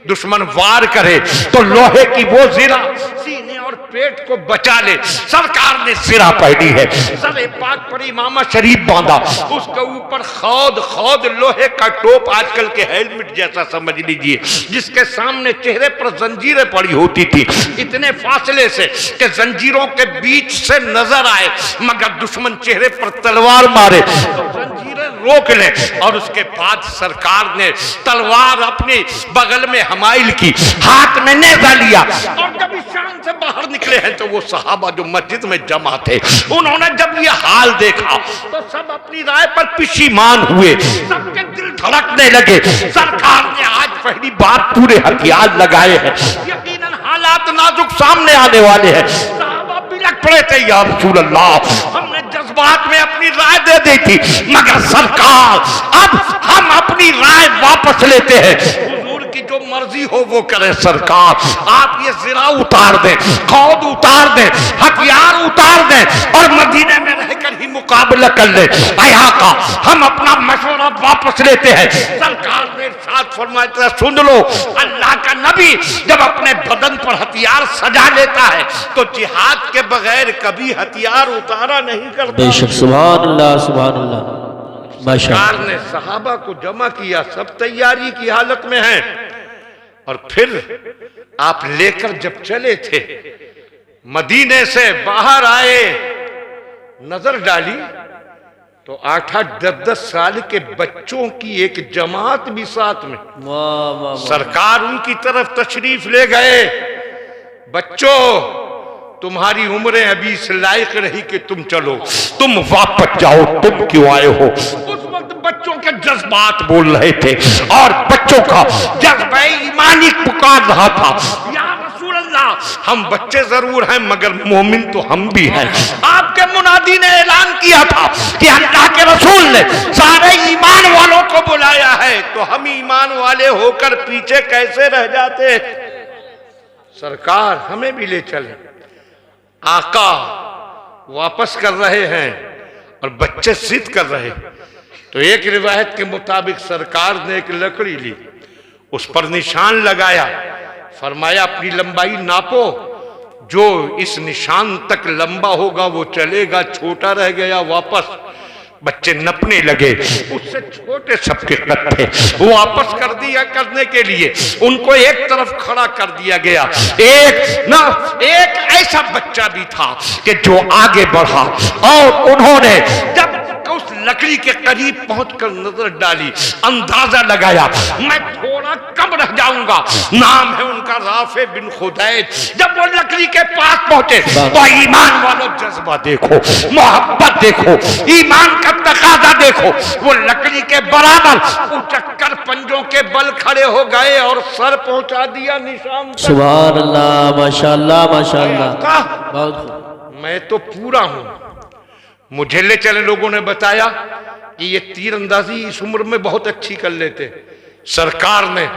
दुश्मन वार करे तो लोहे की वो ज़िरा सीने और पेट को बचा ले। सरकार ने ज़िरा पहनी है, सर पाक पर इमामा शरीफ बांधा, उसके ऊपर खौद लोहे का टोप, आजकल के हेलमेट जैसा समझ लीजिए, जिसके सामने चेहरे पर जंजीरें पड़ी होती थी, इतने फासले से कि जंजीरों के बीच से नजर आए, मगर दुश्मन चेहरे पर तलवार मारे तो जंजीरें रोक ले। और उसके बाद सरकार ने तलवार अपने बगल में हमाइल की, हाथ में नेज़ा लिया, और जब इस शान से बाहर निकले हैं तो वो सहाबा जो मस्जिद में जमा थे, उन्होंने जब ये हाल देखा तो सब अपनी राय पर परेशान हुए, सबके दिल धड़कने लगे। सरकार ने आज पहली बार पूरे हथियार लगाए हैं, यकीनन हालात नाजुक सामने आने वाले हैं। सहाबा बिलख पड़े थे, या रसूल अल्लाह, हमने जज्बात में अपनी राय दे दी थी, मगर सरकार अब हम अपनी राय वापस लेते हैं, की जो मर्जी हो वो करे। सरकार आप ये ज़िरा उतार दें, खौद उतार दें, हथियार उतार दें और मदीने में रहकर ही मुकाबला कर ले। आका, हम अपना मशवरा वापस लेते हैं। सरकार ने इरशाद फरमाया, सुन लो, अल्लाह का नबी जब अपने बदन पर हथियार सजा लेता है तो जिहाद के बगैर कभी हथियार उतारा नहीं करता। बेशक, सुभान अल्लाह सुभान अल्लाह। सरकार ने सहाबा को जमा किया, सब तैयारी की हालत में हैं, और फिर आप लेकर जब चले थे, मदीने से बाहर आए, नजर डाली तो 8-8, 10-10 साल के बच्चों की एक जमात भी साथ में। वाह वाह। सरकार उनकी तरफ तशरीफ ले गए। बच्चों, तुम्हारी उम्रें अभी इस लायक रही कि तुम चलो, तुम वापस जाओ, तुम क्यों आए हो? उस वक्त बच्चों के जज्बात बोल रहे थे और बच्चों का जज्बा ईमानी पुकार रहा था, या रसूल अल्लाह, हम बच्चे जरूर हैं मगर मोमिन तो हम भी हैं। आपके मुनादी ने ऐलान किया था कि अल्लाह के रसूल ने सारे ईमान वालों को बुलाया है, तो हम ईमान वाले होकर पीछे कैसे रह जाते। सरकार हमें भी ले चले। आका वापस कर रहे हैं और बच्चे जिद कर रहे। तो एक रिवायत के मुताबिक सरकार ने एक लकड़ी ली, उस पर निशान लगाया, फरमाया अपनी लंबाई नापो, जो इस निशान तक लंबा होगा वो चलेगा, छोटा रह गया वापस। बच्चे नपने लगे, उससे छोटे सबके कद थे, वो वापस कर दिया करने के लिए उनको एक तरफ खड़ा कर दिया गया। एक ऐसा बच्चा भी था कि जो आगे बढ़ा और उन्होंने जब उस लकड़ी के करीब पहुंचकर नजर डाली, अंदाजा लगाया मैं थोड़ा कम रह जाऊंगा। नाम है उनका राफे बिन खुदैद। जब वो लकड़ी के पास पहुंचे तो ईमान वालों जज्बा देखो, मोहब्बत देखो, ईमान का तकाजा देखो। वो लकड़ी के बराबर उचक्कर पंजों के बल खड़े हो गए और सर पहुंचा दिया निशान तक। सुभान अल्लाह, माशाअल्लाह माशाअल्लाह। मैं तो पूरा हूं। मुझे ले चले लोगों ने बताया कि ये तीरंदाजी इस उम्र में बहुत अच्छी कर लेते। सरकार ने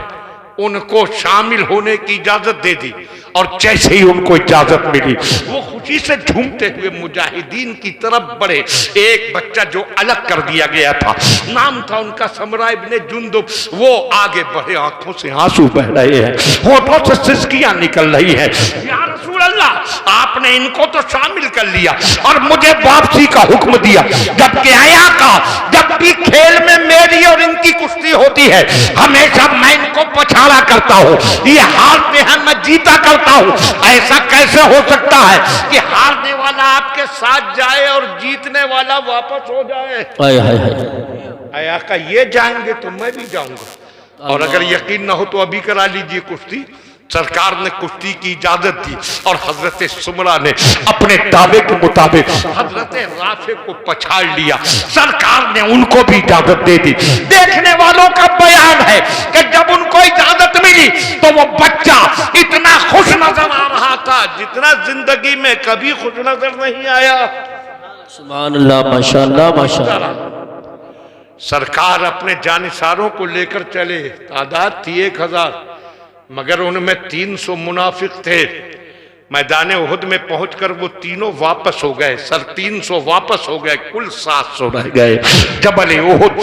उनको शामिल होने की इजाजत दे दी और जैसे ही उनको इजाजत मिली वो खुशी से झूमते हुए मुजाहिदीन की तरफ बढ़े। एक बच्चा जो अलग कर दिया गया था, नाम था उनका समरा इब्ने जुंदुब, वो आगे बढ़े, आंखों से आंसू बह रहे हैं, होठों से सिसकियां निकल रही है। या रसूल अल्लाह, आपने इनको तो शामिल कर लिया और मुझे वापसी का हुक्म दिया, जबकि आया का जब भी खेल में मेरी और इनकी कुश्ती होती है हमेशा मैं इनको पछाड़ा करता हूँ, ये हारते हैं मैं जीता करता हूँ। ऐसा कैसे हो सकता है कि हारने वाला आपके साथ जाए और जीतने वाला वापस हो जाए। आया का ये जाएंगे तो मैं भी जाऊंगा, और अगर यकीन ना हो तो अभी करा लीजिए कुश्ती। सरकार ने कुश्ती की इजाजत दी और हजरत सुमरा ने अपने दावे के मुताबिक हजरत राफे को पछाड़ लिया। सरकार ने उनको भी इजाजत दे दी। देखने वालों का बयान है कि जब उनको इजाजत मिली तो वो बच्चा इतना खुश नजर आ रहा था जितना जिंदगी में कभी खुश नजर नहीं आया। सुभान अल्लाह, माशाअल्लाह माशाअल्लाह। सरकार अपने जानिसारों को लेकर चले, तादाद थी 1000, मगर उनमें 300 मुनाफिक थे। मैदान उहुद में पहुंचकर वो तीनों वापस हो गए। सर 300 वापस हो गए, कुल 700 रह गए। जबल उहुद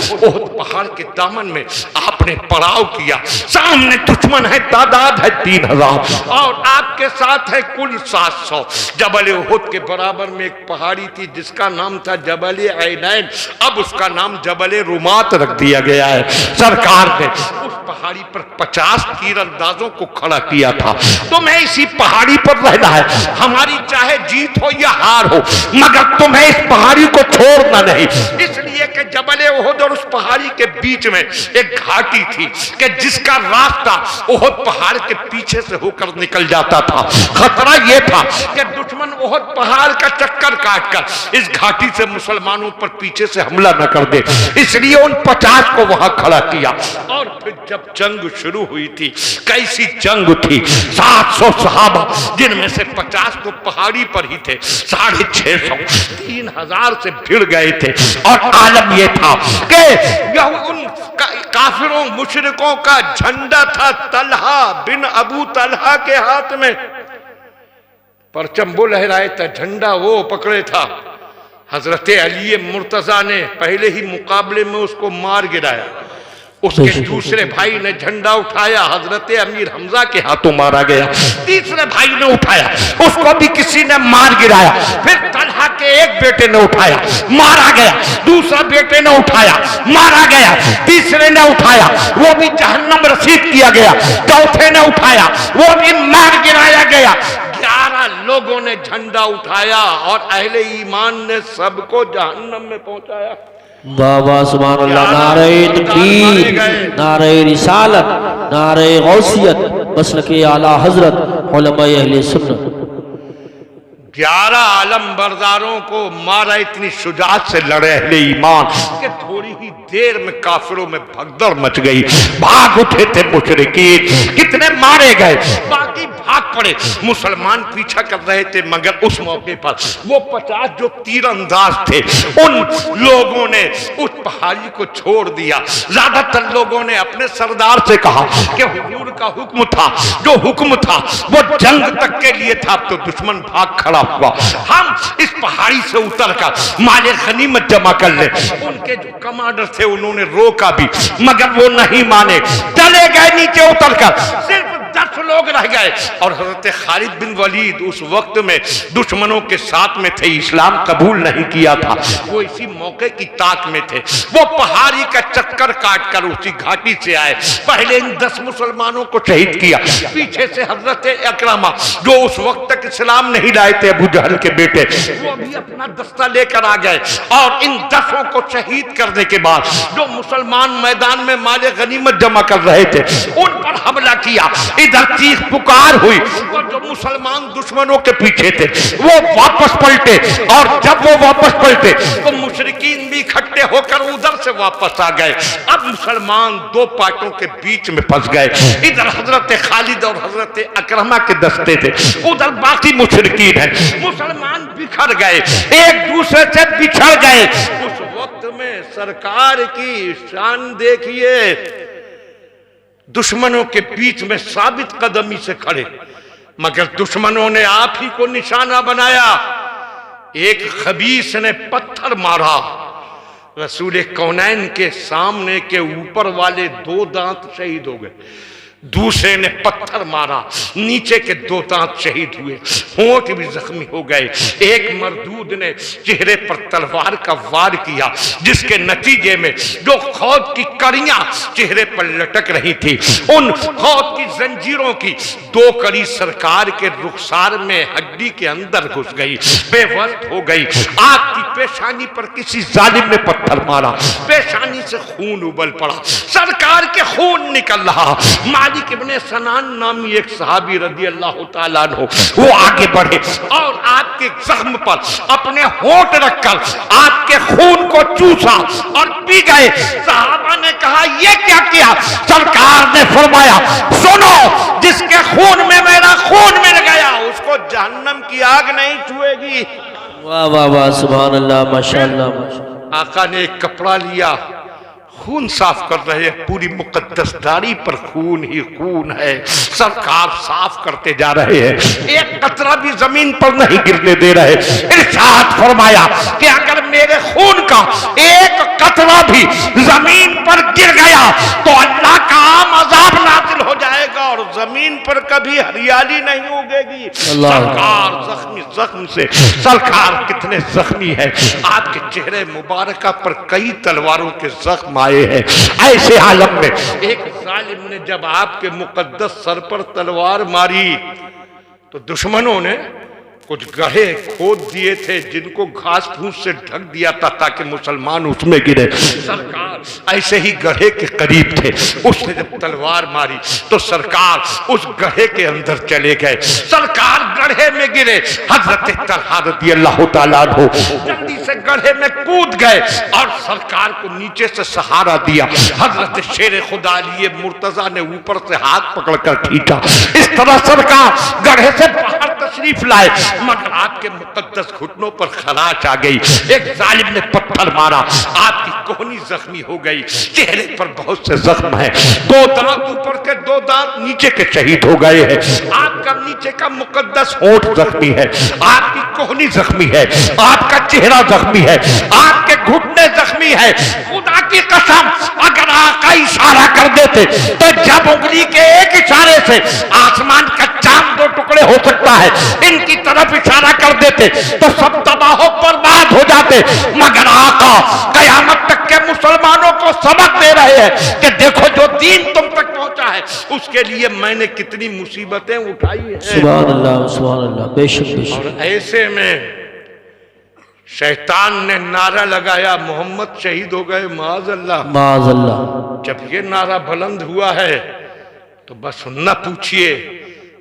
पहाड़ के दामन में आपने पड़ाव किया। सामने दुश्मन है, तादाद है 3000 और आपके साथ है कुल 700। जबल उहुद के बराबर में एक पहाड़ी थी जिसका नाम था जबल ऐनैन, अब उसका नाम जबल रुमात रख दिया गया है। सरकार ने उस पहाड़ी पर 50 तीरंदाजों को खड़ा किया था। तो मैं इसी पहाड़ी पर रहना है, हमारी चाहे जीत हो या हार हो, मगर तुम्हें इस पहाड़ी को छोड़ना नहीं। इसलिए कि जबल उहुद और उस पहाड़ी के बीच में एक घाटी थी कि जिसका रास्ता उहुद पहाड़ के पीछे से होकर निकल जाता था। खतरा यह था कि दुश्मन उहुद पहाड़ का चक्कर काटकर इस घाटी से मुसलमानों पर पीछे से हमला न कर दे, इसलिए उन 50 को वहां खड़ा किया। और फिर जब जंग शुरू हुई थी, कैसी जंग थी। 700 सहाबा, जिनमें से 50 तो पहाड़ी पर ही थे, 650 3000 से भिड़ गए थे। और आलम यह था कि उन काफिरों मुशरिकों का झंडा था तलहा बिन अबू तलहा के हाथ में। परचम वो लहराए था, झंडा वो पकड़े था। हजरत अली मुर्तजा ने पहले ही मुकाबले में उसको मार गिराया। उसके दूसरे भाई ने झंडा उठाया, हजरत अमीर हमजा के हाथों मारा गया। तीसरे भाई ने उठाया, उसको भी किसी ने मार गिराया। फिर तलहा के एक बेटे ने उठाया, मारा गया। दूसरा बेटे ने उठाया, मारा गया। तीसरे ने उठाया, वो भी जहन्नम रसीद किया गया। चौथे ने उठाया, वो भी मार गिराया गया। 11 लोगों ने झंडा उठाया और अहले ईमान ने सबको जहन्नम में पहुंचाया। वाह वाह, सुभान अल्लाह। नारे तकबीर, नारे रिसालत, नारे गौसियत, मसलके आला हजरत, उलमाए अहले सुन्नत। 11 आलम बरदारों को मारा, इतनी शुजात से लड़े अहले ईमान कि थोड़ी ही देर में काफिरों में भगदड़ मच गई। भाग उठे थे मुशरिकीन, कितने मारे गए, बाकी भाग पड़े। मुसलमान पीछा कर रहे थे, मगर उस मौके पर वो 50 जो तीरंदाज थे, उन लोगों ने उस पहाड़ी को छोड़ दिया। ज्यादातर लोगों ने अपने सरदार से कहा कि हुजूर का हुक्म था, जो हुक्म था वो जंग तक के लिए था, तो दुश्मन भाग खड़ा हुआ, हम इस पहाड़ी से उतरकर माले गनीमत जमा कर ले। उनके जो कमांडर थे उन्होंने रोका भी, मगर वो नहीं माने, चले गए नीचे उतरकर। सिर्फ 10 लोग रह गए और हजरत खालिद बिन वलीद उस वक्त में दुश्मनों के साथ में थे, इस्लाम कबूल नहीं किया था, वो इसी मौके की ताक में थे। वो पहाड़ी का चक्कर काट कर उसी घाटी से आए, पहले इन 10 मुसलमानों को शहीद किया, पीछे से हजरत अकरमा जो उस वक्त तक इस्लाम नहीं लाए थे, अबू जहल के बेटे, वो भी अपना दस्ता लेकर आ गए और इन 10 को शहीद करने के बाद जो मुसलमान मैदान में माले गनीमत जमा कर रहे थे उन पर हमला किया। इधर चीख पुकार हुई, वो जो मुसलमान दुश्मनों के पीछे थे वो वापस पलटे, और जब वो वापस पलटे तो मुशरिकीन भी इकट्ठे होकर उधर से वापस आ गए। अब मुसलमान 2 पार्टों के बीच में फंस गए, इधर हजरत खालिद और हजरत अकरमा के दस्ते थे, उधर बाकी मुशरिकीन है। मुसलमान बिखर गए, एक दूसरे से बिछड़ गए। उस वक्त में सरकार की शान देखिए, दुश्मनों के बीच में साबित कदमी से खड़े, मगर दुश्मनों ने आप ही को निशाना बनाया। एक खबीस ने पत्थर मारा, रसूल कौनैन के सामने के ऊपर वाले 2 दांत शहीद हो गए। दूसरे ने पत्थर मारा, नीचे के 2 दांत शहीद हुए, होंठ भी जख्मी हो गए। एक मरदूद ने चेहरे पर तलवार का वार किया, जिसके नतीजे में जो खौफ की कड़ियां चेहरे पर लटक रही थी, उन खौफ की जंजीरों की 2 कड़ी सरकार के रुखसार में हड्डी के अंदर घुस गई, बेवस्त हो गई। आपकी पेशानी पर किसी जालिम ने पत्थर मारा, पेशानी से खून उबल पड़ा, सरकार के खून निकल रहा। मालिक इब्ने सनान नामी एक सहाबी रदी अल्लाह ताला अन्हु, वो आगे बढ़े और आपके जख्म पर अपने होंठ रखकर आपके खून को चूसा और पी गए। सहाबा ने कहा ये क्या किया? सरकार ने फरमाया सुनो, जिसके खून में मेरा खून मिल गया उसको जहन्नम की आग नहीं छुएगी। वाह वाह वाह, सुभान अल्लाह, माशाअल्लाह माशाअल्लाह। आका ने एक कपड़ा लिया, खून साफ कर रहे हैं, पूरी मुकद्दस दाढ़ी पर खून ही खून है, सरकार साफ करते जा रहे हैं, एक कतरा भी जमीन पर नहीं गिरने दे रहे। इरशाद फरमाया कि अगर मेरे खून का एक कतरा भी जमीन पर गिर गया तो अल्लाह का आम अजाब नाजिल हो जाएगा और जमीन पर कभी हरियाली नहीं उगेगी। सरकार जख्मी, जख्म से सरकार कितने जख्मी है, आपके चेहरे मुबारक पर कई तलवारों के जख्म आए हैं। ऐसे आलम में एक जालिम ने जब आपके मुकद्दस सर पर तलवार मारी तो दुश्मनों ने कुछ गड्ढे खोद दिए थे जिनको घास फूस से ढक दिया था ताकि मुसलमान उसमें गिरे। सरकार ऐसे ही गड्ढे के करीब थे, उसने जब तलवार मारी तो सरकार उस गड्ढे के अंदर चले गए, सरकार गड्ढे में गिरे। हजरत तलहा रज़ी अल्लाह तआला अन्हु जल्दी से गड्ढे में कूद गए और सरकार को नीचे से सहारा दिया। हजरत शेर खुदा अली मुर्तजा ने ऊपर से हाथ पकड़कर खींचा, इस तरह सरकार गड्ढे से बाहर तशरीफ लाए, मगर आपके मुकद्दस घुटनों पर खराश आ गई। एक जालिम ने पत्थर मारा, आपकी कोहनी जख्मी हो गई, चेहरे पर बहुत से जख्म है, 2 दांत ऊपर के 2 दांत नीचे के शहीद हो गए हैं, आपका नीचे का मुकद्दस होंठ जख्मी है, आपकी कोहनी जख्मी है, आपका चेहरा जख्मी है, आपके घुटने जख्मी है। खुदा की कसम अगर आका इशारा कर देते तो जब उंगली के एक इशारे से आसमान का चांद 2 टुकड़े हो सकता है, इनकी तरफ इशारा कर देते तो सब तबाह बर्बाद हो जाते। मगर आका कयामत तक के मुसलमानों को सबक दे रहे हैं कि देखो जो दीन तुम तक पहुंचा है उसके लिए मैंने कितनी मुसीबतें उठाई हैं। सुभान अल्लाह, सुभान अल्लाह, बेशक बेशक। और ऐसे में शैतान ने नारा लगाया मोहम्मद शहीद हो गए, माज़अल्लाह माज़अल्लाह। जब ये नारा बुलंद हुआ है तो बस न पूछिए,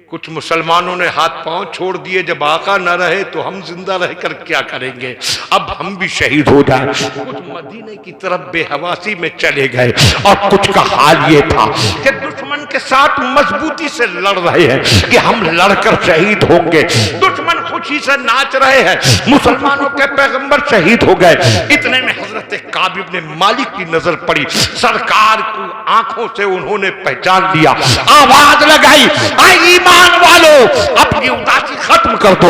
कुछ मुसलमानों ने हाथ पांव छोड़ दिए, जब आका न रहे तो हम जिंदा रहकर क्या करेंगे, अब हम भी शहीद हो जाए। कुछ मदीने की तरफ बेहवासी में चले गए और कुछ का हाल ये था कि दुश्मन के साथ मजबूती से लड़ रहे हैं कि हम लड़कर शहीद होंगे। दुश्मन खुशी से नाच रहे हैं, मुसलमानों के पैगंबर शहीद हो गए। इतने में हजरत काब इब्न मालिक की नजर पड़ी, सरकार को आंखों से उन्होंने पहचान लिया, आवाज लगाई, आई ईमान वालों, अपनी उदासी खत्म कर दो,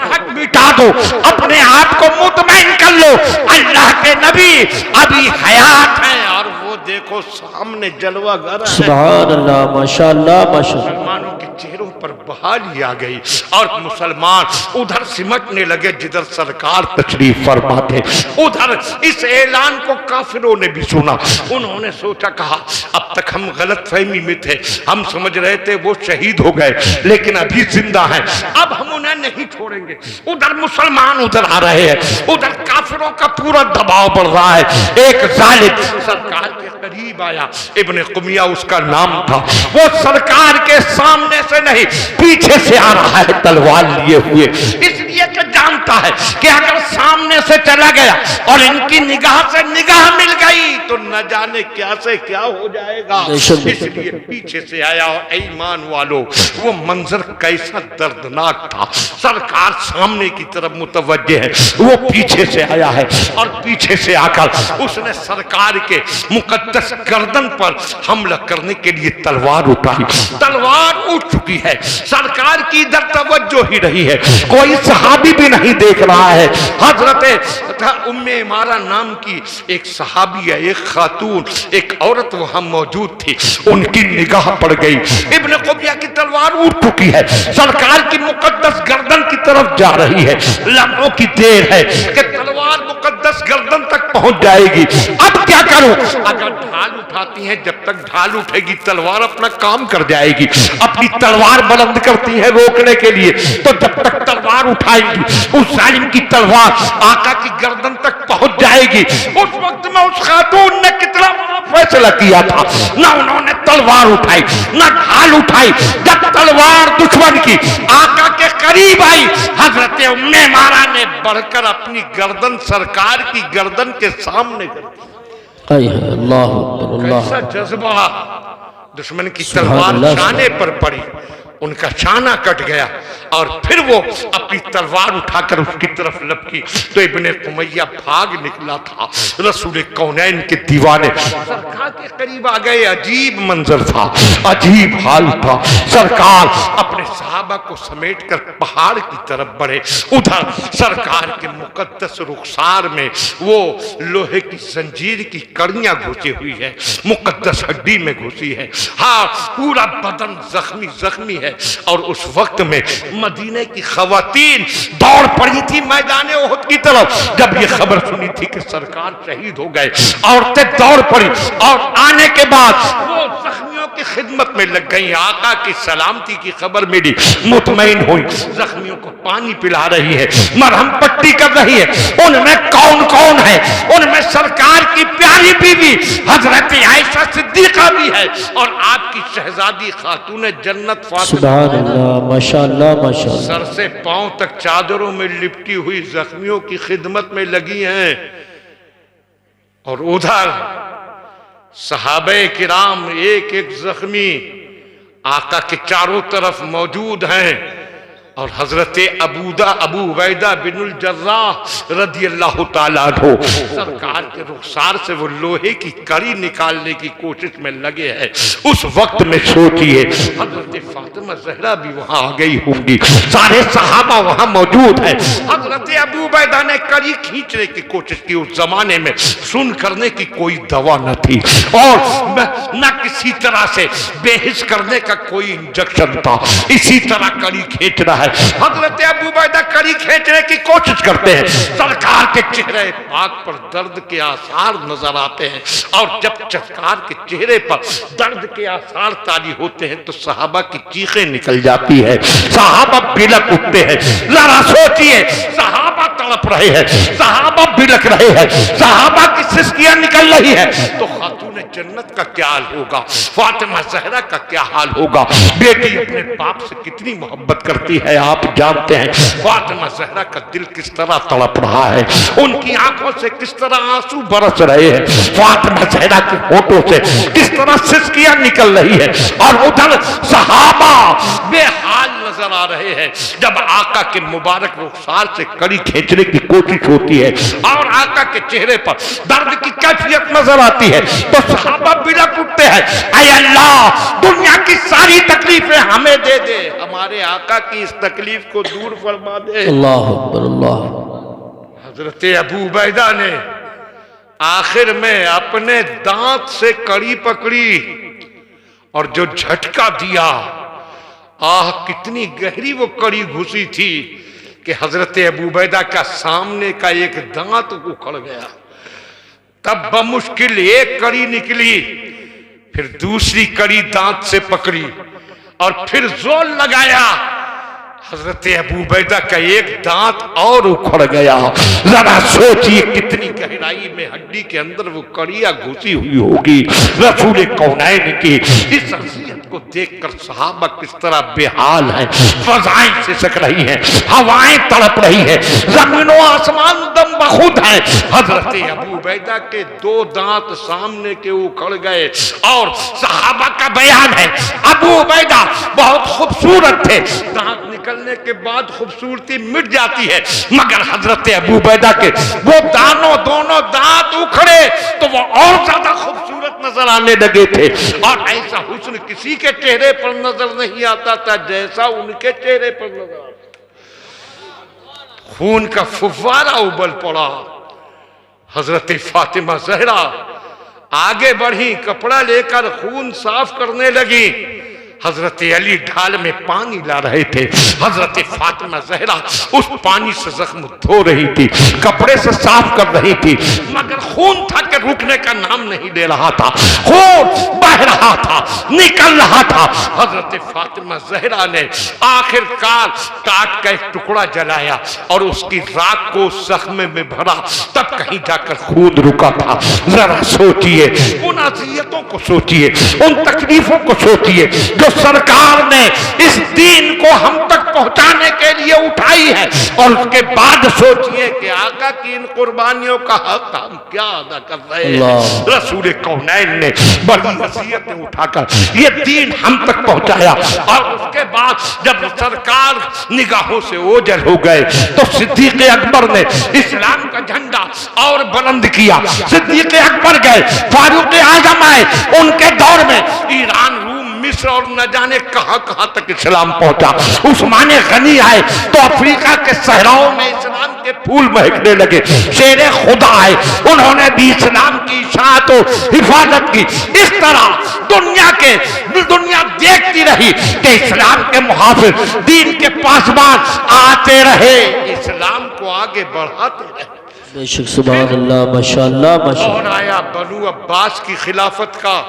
हक मिटा दो, अपने आप को मुतमईन कर लो, अल्लाह के नबी अभी हयात हैं। और वो देखो सामने जलवागर है, सुभान अल्लाह, माशाअल्लाह माशाअल्लाह। मुसलमानों के चेहरों पर बहाली आ गई और मुसलमान उधर सिमटने लगे जिधर सरकार तशरीफ फरमा थे। उधर इस ऐलान को काफिरों ने भी सुना, उन्होंने सोचा, कहा अब तक हम गलत फहमी में थे, हम समझ रहे थे वो शहीद हो गए लेकिन अभी जिंदा हैं, अब हम उन्हें नहीं छोड़ेंगे। उधर मुसलमान उधर आ रहे हैं, उधर काफिरों का पूरा दबाव बढ़ रहा है। एक जालिम सरकार के करीब आया, इब्ने कुमिया उसका नाम था, वो सरकार के सामने से नहीं पीछे से आ रहा है तलवार लिए हुए, इसलिए कि जानता है कि अगर सामने से चला गया और इनकी निगाह से निगाह मिल गई तो न जाने क्या से क्या हो जाएगा, इसलिए पीछे से आया। और ईमान वालों, वो मंजर कैसा दर्दनाक था, सरकार सामने की तरफ मुतवज्जे है, वो पीछे से आया है और पीछे से आकर उसने सरकार के मुकद्दस गर्दन पर हमला करने के लिए तलवार उठाई। तलवार उठ चुकी है, सरकार की इधर तवज्जो ही रही है, कोई सहाबी भी नहीं देख रहा है। हजरत उम्मे इमारा नाम की एक सहाबी है, एक खातून, एक औरत वहां मौजूद थी, उनकी निगाह पड़ गई, इब्ने कुमिया की तलवार उठ चुकी है, सरकार की मुकद्दस गर्दन की तरफ जा रही है, लम्हों की देर है कि तलवार मुकद्दस गर्दन तक पहुंच जाएगी। अब क्या करूं? अगर ढाल उठाती हैं, जब तक ढाल उठेगी तलवार अपना काम कर जाएगी, अपनी तलवार बुलंद करती है रोकने के लिए, तो जब तक तलवार उठाएंगी उस जालिम की तलवार आका की गर्दन तक पहुंच जाएगी। उस वक्त में उस खातून ने कितना बड़ा फैसला किया था, ना उन्होंने तलवार उठाई ना ढाल उठाई। जब तलवार दुश्मन की आका के करीब आई, हजरत उम्मे मारा ने बढ़कर अपनी गर्दन सरकार की गर्दन के सामने कर दी। कैसा जज्बा, दुश्मन की तलवार शाने पर पड़ी, उनका शाना कट गया और फिर वो अपनी तलवार उठाकर उसकी तरफ लपकी तो इब्ने कुमैया भाग निकला था। रसूल कौनैन के दीवाने सरकार के करीब आ गए, अजीब मंजर था, अजीब हाल था। सरकार अपने सहाबा को समेटकर पहाड़ की तरफ बढ़े, उधर सरकार के मुकद्दस रुखसार में वो लोहे की जंजीर की कड़ियां घुसी हुई है, मुकद्दस हड्डी में घुसी है, हाँ पूरा बदन जख्मी जख्मी है। और उस वक्त में मदीने की खवातीन दौड़ पड़ी थी मैदान उहद की तरफ, जब ये खबर सुनी थी कि सरकार शहीद हो गए, औरतें दौड़ पड़ी और आने के बाद वो जख्मियों की खिदमत में लग गई। आका की सलामती की खबर मिली, मुतमईन हुई, जख्मियों को पानी पिला रही है, मरहम पट्टी कर रही है। उनमें कौन कौन है? उनमें सरकार की प्यारी बीवी हजरत आयशा सिद्दीका भी है और आपकी शहजादी खातून जन्नत फातिमा, माशाअल्लाह माशाअल्लाह, सर से पांव तक चादरों में लिपटी हुई जख्मियों की खिदमत में लगी हैं। और उधर सहाबे किराम एक एक जख्मी आका के चारों तरफ मौजूद हैं और हजरत अबू उबैदा बिनुल जर्राह रदियल्लाहु ताला अन्हु सरकार के रुखसार से वो लोहे की कड़ी निकालने की कोशिश में लगे हैं। उस वक्त में सोचिए हजरत फातिमा ज़हरा भी वहां आ गई होंगी, सारे सहाबा वहां मौजूद हैं। हजरत अबू उबैदा ने कड़ी खींचने की कोशिश की, उस जमाने में सुन करने की कोई दवा न थी और न किसी तरह से बेहिस करने का कोई इंजेक्शन था, इसी तरह कड़ी खींच रहा है। हजरत अबू उबैदा कड़ी खींचने की कोशिश करते हैं, सरकार के चेहरे पाक पर दर्द के आसार नजर आते हैं और जब सरकार के चेहरे पर दर्द के आसार तारी होते हैं तो सहाबा की चीखें निकल जाती है, सहाबा बिलक उठते हैं। जरा सोचिए, सहाबा तड़प रहे हैं, सहाबा बिलक रहे हैं, सहाबा की सिसकियां निकल रही है तो खातून अपने जन्नत का क्या हाल होगा, फातिमा ज़हरा का क्या हाल होगा। बेटी अपने बाप से कितनी मोहब्बत करती है आप जानते हैं। फातिमा ज़हरा का दिल किस तरह तड़प रहा है, उनकी आंखों से किस तरह आंसू बरस रहे हैं, फातिमा ज़हरा के होठों से किस तरह सिसकियां निकल रही है, और उधर सहाबा बेहाल नजर आ रहे हैं। जब आका के मुबारक रुखसार से कड़ी खींचने की कोशिश होती है और आका के चेहरे पर दर्द की कैफियत नजर आती है तो सहाबा बिलक उठते हैं, ऐ अल्लाह दुनिया की सारी तकलीफें हमें दे दे, हमारे आका की इस तकलीफ को दूर फरमा दे। अल्लाह अकबर अल्लाह। हजरत अबू उबैदा ने आखिर में अपने दांत से कड़ी पकड़ी और जो झटका दिया, आह कितनी गहरी वो कड़ी घुसी थी कि हजरत अबू उबैदा का सामने का एक दांत उखड़ गया। तब बमुश्किल एक कड़ी निकली, फिर दूसरी कड़ी दांत से पकड़ी और फिर जोर लगाया, हजरत अबू उबैदा का एक दांत और उखड़ गया। जरा सोचिए कितनी गहराई में हड्डी के अंदर वो कड़ियां घुसी हुई होगी। रसूल कौनैन की इस हसीयत को देखकर सहाबा किस तरह बेहाल है, फजाएं सिसक रही हैं, हवाएं तड़प रही है, जमीन व आसमान दम बखुद है। हजरत अबू उबैदा के दो दांत सामने के उखड़ गए और सहाबा का बयान है, अबू उबैदा बहुत खूबसूरत थे, दांत निकलने के बाद खूबसूरती मिट जाती है, मगर हजरत अबू उबैदा के वो दोनों दांत उखड़े तो वो और ज्यादा खूबसूरत नजर आने लगे थे। और ऐसा हुस्न किसी के चेहरे पर नजर नहीं आता था जैसा उनके चेहरे पर नजर आता। खून का फुव्वारा उबल पड़ा। हजरत फातिमा ज़हरा आगे बढ़ी, कपड़ा लेकर खून साफ करने लगी। हजरत अली ढाल में पानी ला रहे थे, हजरत फातिमा ज़हरा उस पानी से जख्म धो रही थी, कपड़े से साफ कर रही थी, मगर खून था कि रुकने का नाम नहीं ले रहा था, खून बह रहा था, निकल रहा था। हजरत फातिमा ज़हरा ने आखिरकार काट का एक टुकड़ा जलाया और उसकी राख को जख्म में भरा, तब कहीं जाकर खून रुका था। जरा सोचिए उन अज़ियतों को, सोचिए उन तकलीफों को, सोचिए जो सरकार ने इस दीन को हम तक पहुंचाने के लिए उठाई है, और उसके बाद सोचिए कि आका की इन कुर्बानियों का हक हम क्या अदा कर रहे हैं। रसूल कौनैन ने बड़ी वसीयतें उठाकर ये दीन हम तक पहुंचाया, और उसके बाद जब सरकार निगाहों से ओझल हो गए तो सिद्दीक अकबर ने इस्लाम का झंडा और बुलंद किया। सिद्दीक अकबर गए, फारूक आजम आए, उनके दौर में ईरान, मिस्र और न जाने कहां कहां तक इस्लाम पहुंचा। उस्मान गनी आए तो अफ्रीका के सहराओं में इस्लाम के फूल महकने लगे। शेर खुदा आए, उन्होंने भी इस्लाम की इशाअत और हिफाजत की। इस तरह दुनिया देखती रही कि इस्लाम के मुहाफिज, दीन के पासबान आते रहे, इस्लाम को आगे बढ़ाते रहे। बेशक सुभान अल्लाह, माशाअल्लाह माशाअल्लाह। और आया बनु अब्बास की खिलाफत का,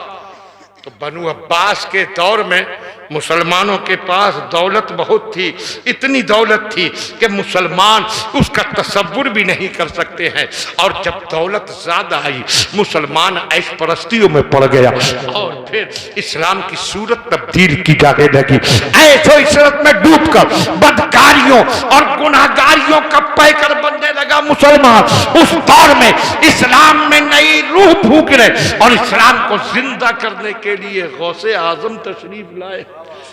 तो बनु अब्बास के दौर में मुसलमानों के पास दौलत बहुत थी, इतनी दौलत थी कि मुसलमान उसका तसव्वुर भी नहीं कर सकते हैं। और जब दौलत ज्यादा आई, मुसलमान ऐश परस्तियों में पड़ गया और फिर इस्लाम की सूरत तब्दील की जाने लगी। ऐशो इशरत में डूबकर बदकारियों और गुनाहगारियों का पैकर बनने लगा मुसलमान। उस दौर में इस्लाम में नई रूह फूंक रहे और इस्लाम को जिंदा करने के लिए गौसे आजम तशरीफ लाए।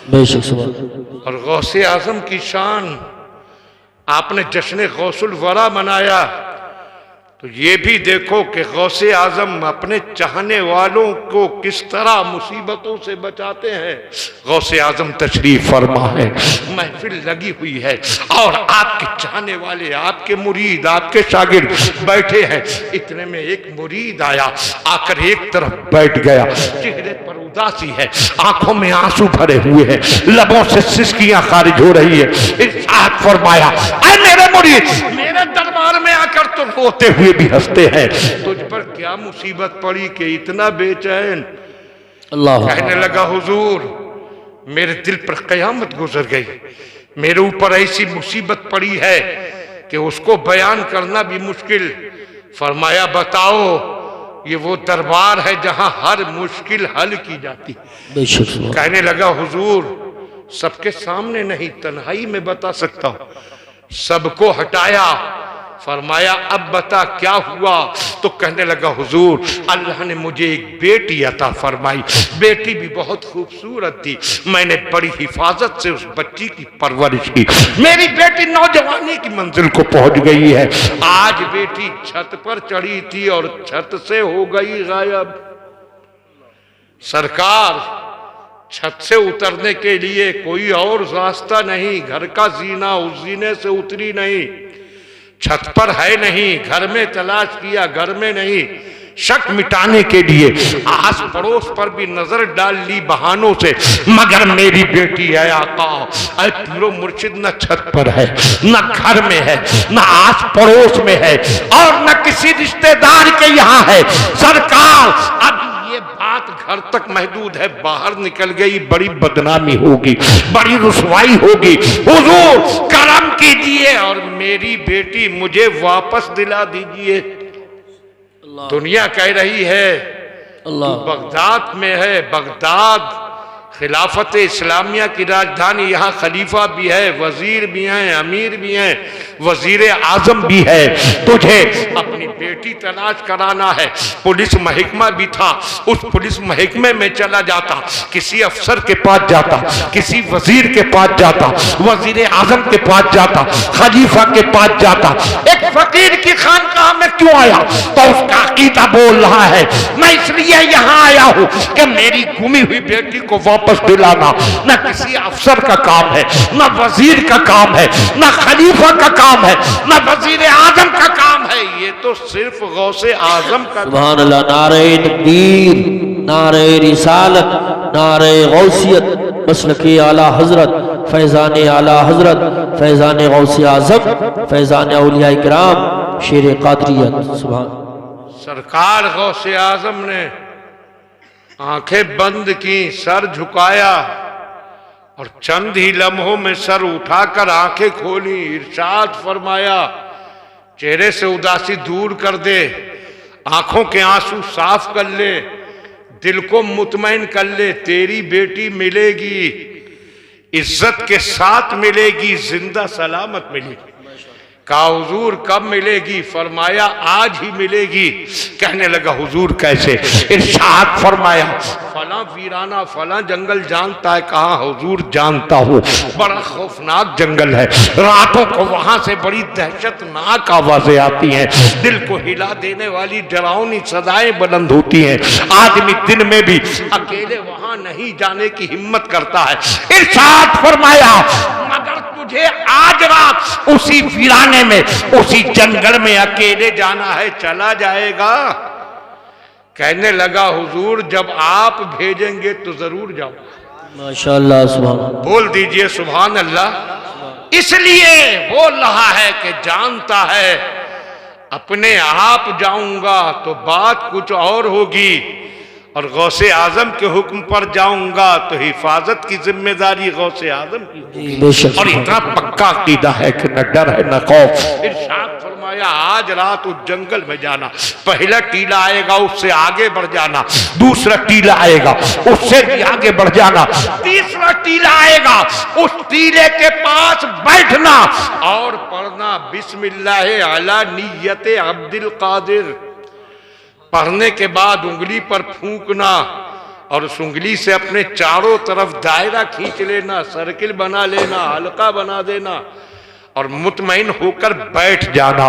और गौसे आजम की शान, आपने जश्न गौसुल वरा मनाया, तो ये भी देखो कि गौसे आजम अपने चाहने वालों को किस तरह मुसीबतों से बचाते हैं। गौसे आजम तशरीफ फरमा है, महफिल लगी हुई है और आपके चाहने वाले, आपके मुरीद, आपके शागिर्द बैठे हैं। इतने में एक मुरीद आया, आकर एक तरफ बैठ गया, चेहरे पर उदासी है, आंखों में आंसू भरे हुए हैं, लबों से सिसकियां खारिज हो रही है। इरशाद फरमाया, ऐ मेरे मुरीद, मेरे दरबार में आकर तो रोते हुए भी हंसते हैं, तुझ पर क्या मुसीबत पड़ी कि इतना बेचैन? अल्लाह। कहने लगा, हुजूर मेरे दिल पर कयामत गुजर गई, मेरे ऊपर ऐसी मुसीबत पड़ी है कि उसको बयान करना भी मुश्किल। फरमाया, बताओ। ये वो दरबार है जहां हर मुश्किल हल की जाती। बेशक कहने लगा हुजूर सबके सामने नहीं, तन्हाई में बता सकता हूं। सबको हटाया, फरमाया अब बता क्या हुआ। तो कहने लगा हुजूर अल्लाह ने मुझे एक बेटी अता फरमाई, बेटी भी बहुत खूबसूरत थी, मैंने बड़ी हिफाजत से उस बच्ची की परवरिश की, मेरी बेटी नौजवानी की मंजिल को पहुंच गई है। आज बेटी छत पर चढ़ी थी और छत से हो गई गायब। सरकार छत से उतरने के लिए कोई और रास्ता नहीं, घर का जीना उस जीने से उतरी नहीं, छत पर है नहीं, घर में तलाश किया, घर में नहीं, शक मिटाने के लिए आस पड़ोस पर भी नजर डाल ली बहानों से, मगर मेरी बेटी है आका, अरे पीरो मुर्शिद न छत पर है, न घर में है, न आस पड़ोस में है, और न किसी रिश्तेदार के यहाँ है। सरकार अब ये बात घर तक महदूद है, बाहर निकल गई बड़ी बदनामी होगी, बड़ी रुसवाई होगी। हुजूर करम कीजिए और मेरी बेटी मुझे वापस दिला दीजिए। दुनिया कह रही है अल्लाह बगदाद में है, बगदाद खिलाफत इस्लामिया की राजधानी, यहाँ खलीफा भी है, वजीर भी हैं, अमीर भी हैं, वजीर आजम भी है, तुझे अपनी बेटी तलाश कराना है। पुलिस महकमा भी था, उस पुलिस महकमे में चला जाता, किसी अफसर के पास जाता, किसी वजीर के पास जाता, वजीर आजम के पास जाता, खलीफा के पास जाता। एक फकीर की खानकाह में क्यों आया? तो उसका अकीदा बोल रहा है मैं इसलिए यहाँ आया हूँ कि मेरी गुमी हुई बेटी को वापस दिलाना न किसी अफसर का काम है, न वजीर का काम है, न खलीफा का काम है, न वजीर आजम का काम है, ये तो सिर्फ गौसे आजम का। सुभान अल्लाह। नारे तकबीर, नारे रिसालत, नारे गौसियत, मसलके आला हजरत, फैजान आला हजरत, फैजान गौसे आजम, फैजान औलिया इकराम, शेर कादरियत। सुभान सरकार गौसे आजम ने आंखें बंद की, सर झुकाया और चंद ही लम्हों में सर उठाकर आंखें खोली, इरशाद फरमाया चेहरे से उदासी दूर कर दे, आंखों के आंसू साफ कर ले, दिल को मुतमईन कर ले, तेरी बेटी मिलेगी, इज्जत के साथ मिलेगी, जिंदा सलामत मिलेगी। कहा हुजूर कब मिलेगी? फरमाया आज ही मिलेगी। कहने लगा हुजूर कैसे? इरशाद फरमाया फला वीराना फला जंगल जानता है? कहा हुजूर जानता हूँ, बड़ा खौफनाक जंगल है, रातों को वहां से बड़ी दहशतनाक आवाजें आती हैं, दिल को हिला देने वाली डरावनी सदाएं बुलंद होती हैं, आदमी दिन में भी अकेले वहां नहीं जाने की हिम्मत करता है। इरशाद फरमाया मगर तुझे आज रात उसी वीराने में, उसी जंगल में अकेले जाना है, चला जाएगा? कहने लगा हुजूर जब आप भेजेंगे तो जरूर जाओ। माशाअल्लाह। सुभान बोल दीजिए सुभान अल्लाह। इसलिए बोल रहा है कि जानता है अपने आप जाऊंगा तो बात कुछ और होगी, और गौसे आजम के हुक्म पर जाऊंगा तो हिफाजत की जिम्मेदारी गौसे आजम की होगी। और इतना पक्का अकीदा है कि न डर है न खौफ। इरशाद फरमाया आज रात उस जंगल में जाना, पहला टीला आएगा उससे आगे बढ़ जाना, दूसरा टीला आएगा उससे भी आगे बढ़ जाना, तीसरा टीला आएगा उस टीले के पास बैठना और पढ़ना बिस्मिल्लाह अला नियते अब्दुल कादिर। पढ़ने के बाद उंगली पर फूंकना और उस उंगली से अपने चारों तरफ दायरा खींच लेना, सर्किल बना लेना, हल्का बना देना और मुतमईन होकर बैठ जाना।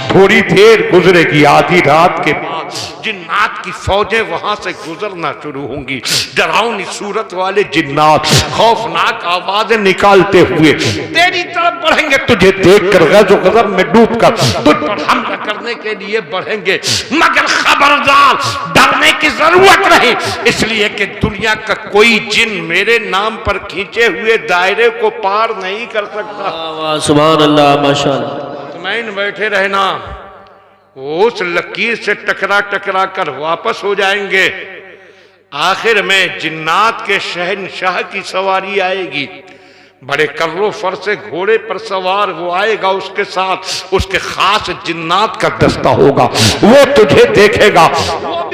थोड़ी देर गुजरेगी, आधी रात के बाद जिन्नात की फौजें वहां से गुजरना शुरू होंगी, डरावनी सूरत वाले जिन्नात खौफनाक आवाजें निकालते हुए तेरी तरफ बढ़ेंगे, तुझे देखकर गज़ब में डूबकर तुझ पर हमला करने के लिए बढ़ेंगे। मगर खबरदार डरने की जरूरत नहीं, इसलिए कि दुनिया का कोई जिन मेरे नाम पर खींचे हुए दायरे को पार नहीं कर सकता। सुभान अल्लाह। माशाअल्लाह। मुतमईन बैठे रहना, उस लकीर से टकरा टकरा कर वापस हो जाएंगे। आखिर में जिन्नात के शहनशाह की सवारी आएगी, बड़े कर्रो फर से घोड़े पर सवार वो आएगा, उसके साथ उसके खास जिन्नात का दस्ता होगा, वो तुझे देखेगा, वो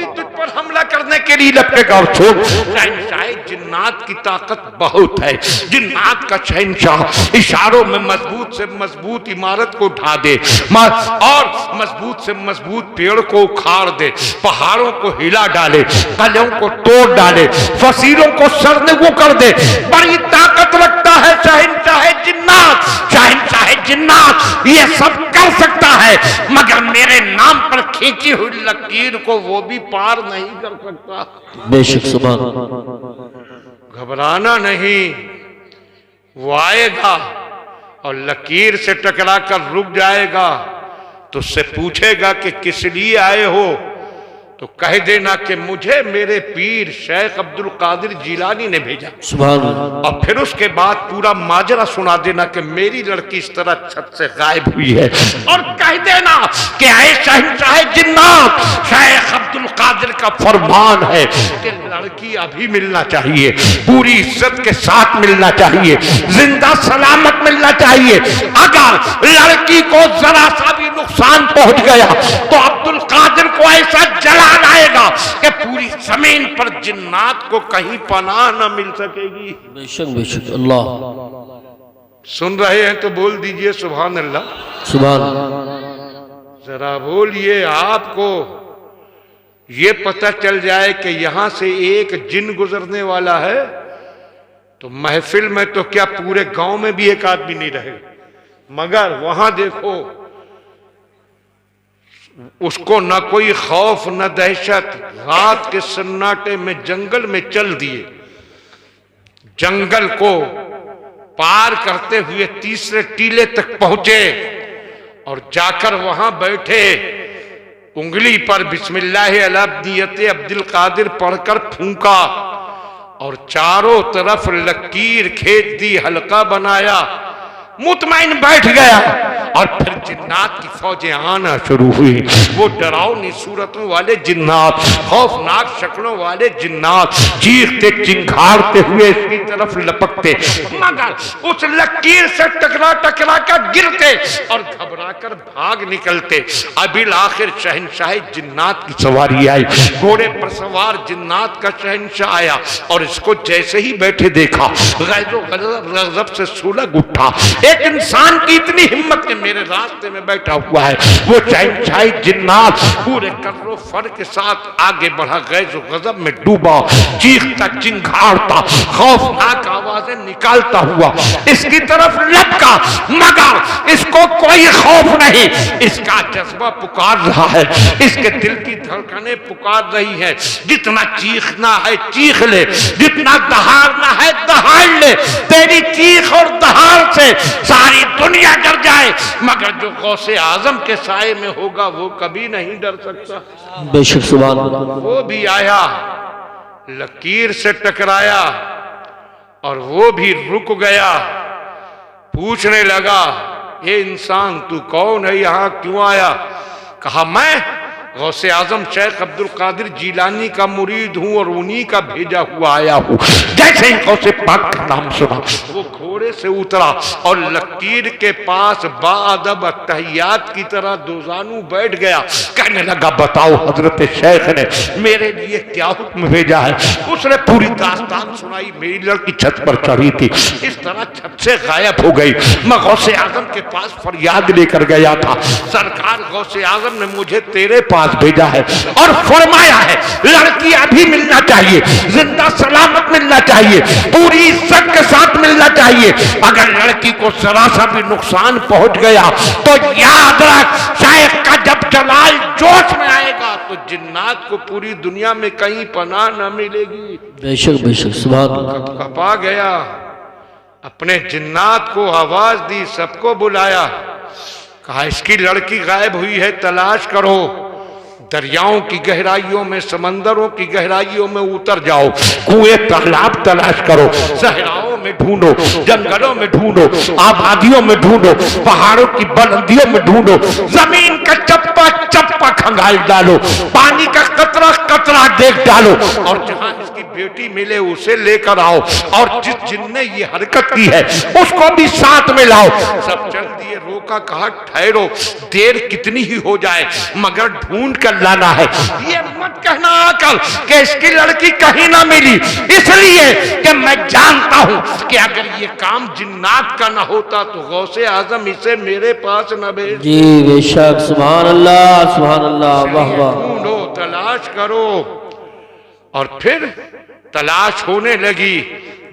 तेरी लपटेगा और छोड़। शहंशाह जिन्नात की ताकत बहुत है। जिन्नात का शहंशाह इशारों में मजबूत से मजबूत इमारत को उठा दे और मजबूत से मजबूत पेड़ को उखाड़ दे, पहाड़ों को हिला डाले, कलियों को तोड़ डाले, फसीलों को सरनगू कर दे। बड़ी ताकत रखता है शहंशाह जिन्नात। शहंशाह जिन्नात ये सब कर सकता है, मगर मेरे नाम पर खींची हुई लकीर को वो भी पार नहीं कर सकता। बेशक सुभान। घबराना नहीं, वो आएगा और लकीर से टकरा कर रुक जाएगा तो उससे पूछेगा कि किस लिए आए हो, तो कह देना कि मुझे मेरे पीर शेख अब्दुल कादिर जिलानी ने भेजा। सुभान। और फिर उसके बाद पूरा माजरा सुना देना कि मेरी लड़की इस तरह छत से गायब हुई है, और कह देना कि ऐ शहंशाह जिन्नात, शेख अब्दुल कादिर का फरमान है कि लड़की अभी मिलना चाहिए, पूरी इज्जत के साथ मिलना चाहिए, जिंदा सलामत मिलना चाहिए। अगर लड़की को जरा सा भी नुकसान पहुंच गया तो अब्दुल कादिर को ऐसा जलान आएगा कि पूरी जमीन पर जिन्नात को कहीं पनाह न मिल सकेगी। बेशक बेशक। अल्लाह। सुन रहे हैं तो बोल दीजिए सुभान अल्लाह। सुभान। जरा बोलिए, आपको ये पता चल जाए कि यहां से एक जिन गुजरने वाला है तो महफिल में तो क्या पूरे गांव में भी एक आदमी नहीं रहेगा। मगर वहां देखो, उसको न कोई खौफ न दहशत, रात के सन्नाटे में जंगल में चल दिए, जंगल को पार करते हुए तीसरे टीले तक पहुंचे और जाकर वहां बैठे, उंगली पर बिस्मिल्लाह अला नियत अब्दुल कादिर पढ़कर फूंका और चारों तरफ लकीर खींच दी, हल्का बनाया, मुतमईन बैठ गया। और फिर जिन्नात की फौजें आना शुरू हुई। वो डरावनी सूरतों वाले जिन्नात, खौफनाक शक्लों वाले जिन्नात चीखते चिंघाड़ते हुए इसकी तरफ लपकते, मगर उस लकीर से टकरा टकरा कर गिरते और घबरा कर भाग निकलते। अबिल आखिर शहंशाह जिन्नात की सवारी आई, घोड़े पर सवार जिन्नात का शहंशाह आया और इसको जैसे ही बैठे देखा, गैज़ो गज़ब से सुलग उठा। एक इंसान की इतनी हिम्मत के मेरे रास्ते में बैठा हुआ है, वो शहंशाह जिन्नात पूरे कर्रो फर के साथ आगे बढ़ा, गैज़ो गज़ब में डूबा, चीखता चिंघाड़ता खौफनाक आवाजें निकालता हुआ इसकी तरफ लपका, मगर इसको कोई खौफ नहीं। इसका जज्बा पुकार रहा है, इसके दिल की धड़कनें पुकार रही है। जितना चीखना है चीख ले, जितना दहाड़ना है दहाड़ ले। तेरी चीख और दहाड़ से सारी दुनिया डर जाए, मगर जो गौसे आजम के साए में होगा वो कभी नहीं डर सकता। बेशक सुभान। वो भी आया, लकीर से टकराया और वो भी रुक गया। पूछने लगा, ये इंसान तू कौन है, यहां क्यों आया? कहा, मैं गौसे आजम शेख अब्दुल कादिर जिलानी का मुरीद हूं और उन्हीं का भेजा हुआ आया हूं। जैसे ही गौसे पाक का नाम सुना, वो घोड़े से उतरा और लकीर के पास बाअदब तहियात की तरह दोजानू बैठ गया। कहने लगा, बताओ हजरत शेख ने मेरे लिए क्या हुक्म भेजा है? उसने पूरी दास्तान सुनाई। मेरी लड़की छत पर चढ़ी थी, इस तरह छत से गायब हो गई। मैं गौसे आजम के पास फरियाद लेकर गया था, सरकार गौसे आजम ने मुझे तेरे पास भेजा है और फरमाया है लड़की अभी मिलना चाहिए, जिंदा सलामत मिलना चाहिए, पूरी इज्जत के साथ मिलना चाहिए। अगर लड़की को जरा सा भी नुकसान पहुंच गया तो याद रख, शेख का जब जलाल जोश में आएगा तो जिन्नात को पूरी दुनिया में कहीं पनाह न मिलेगी। बेशक बेशक सुभान। कपा गया, अपने जिन्नात को आवाज दी, सबको बुलाया, कहा इसकी लड़की गायब हुई है, तलाश करो। दरियाओं की गहराइयों में, समंदरों की गहराइयों में उतर जाओ, कुएं तालाब तलाश करो, सहराओं में ढूंढो, जंगलों में ढूंढो, आबादियों में ढूंढो, पहाड़ों की बुलंदियों में ढूंढो, जमीन का चप्पा चप्पा खंगाल डालो, पानी का कतरा कतरा देख डालो, और जहां इसकी बेटी मिले उसे लेकर आओ, और जिस जिनने ये हरकत की है उसको भी साथ में लाओ। सब चल दिए। रोका, कहा ठहरो, देर कितनी ही हो जाए मगर ढूंढ कर लाना है। ये मत कहना आकर कि इसकी लड़की कहीं ना मिली, इसलिए कि मैं जानता हूं कि अगर ये काम जिन्नात का ना होता तो गौसे आजम इसे मेरे पास न भेज। जी बेशक, सुभान अल्लाह, वाह वाह। ढूंढो, तलाश करो। और फिर तलाश होने लगी,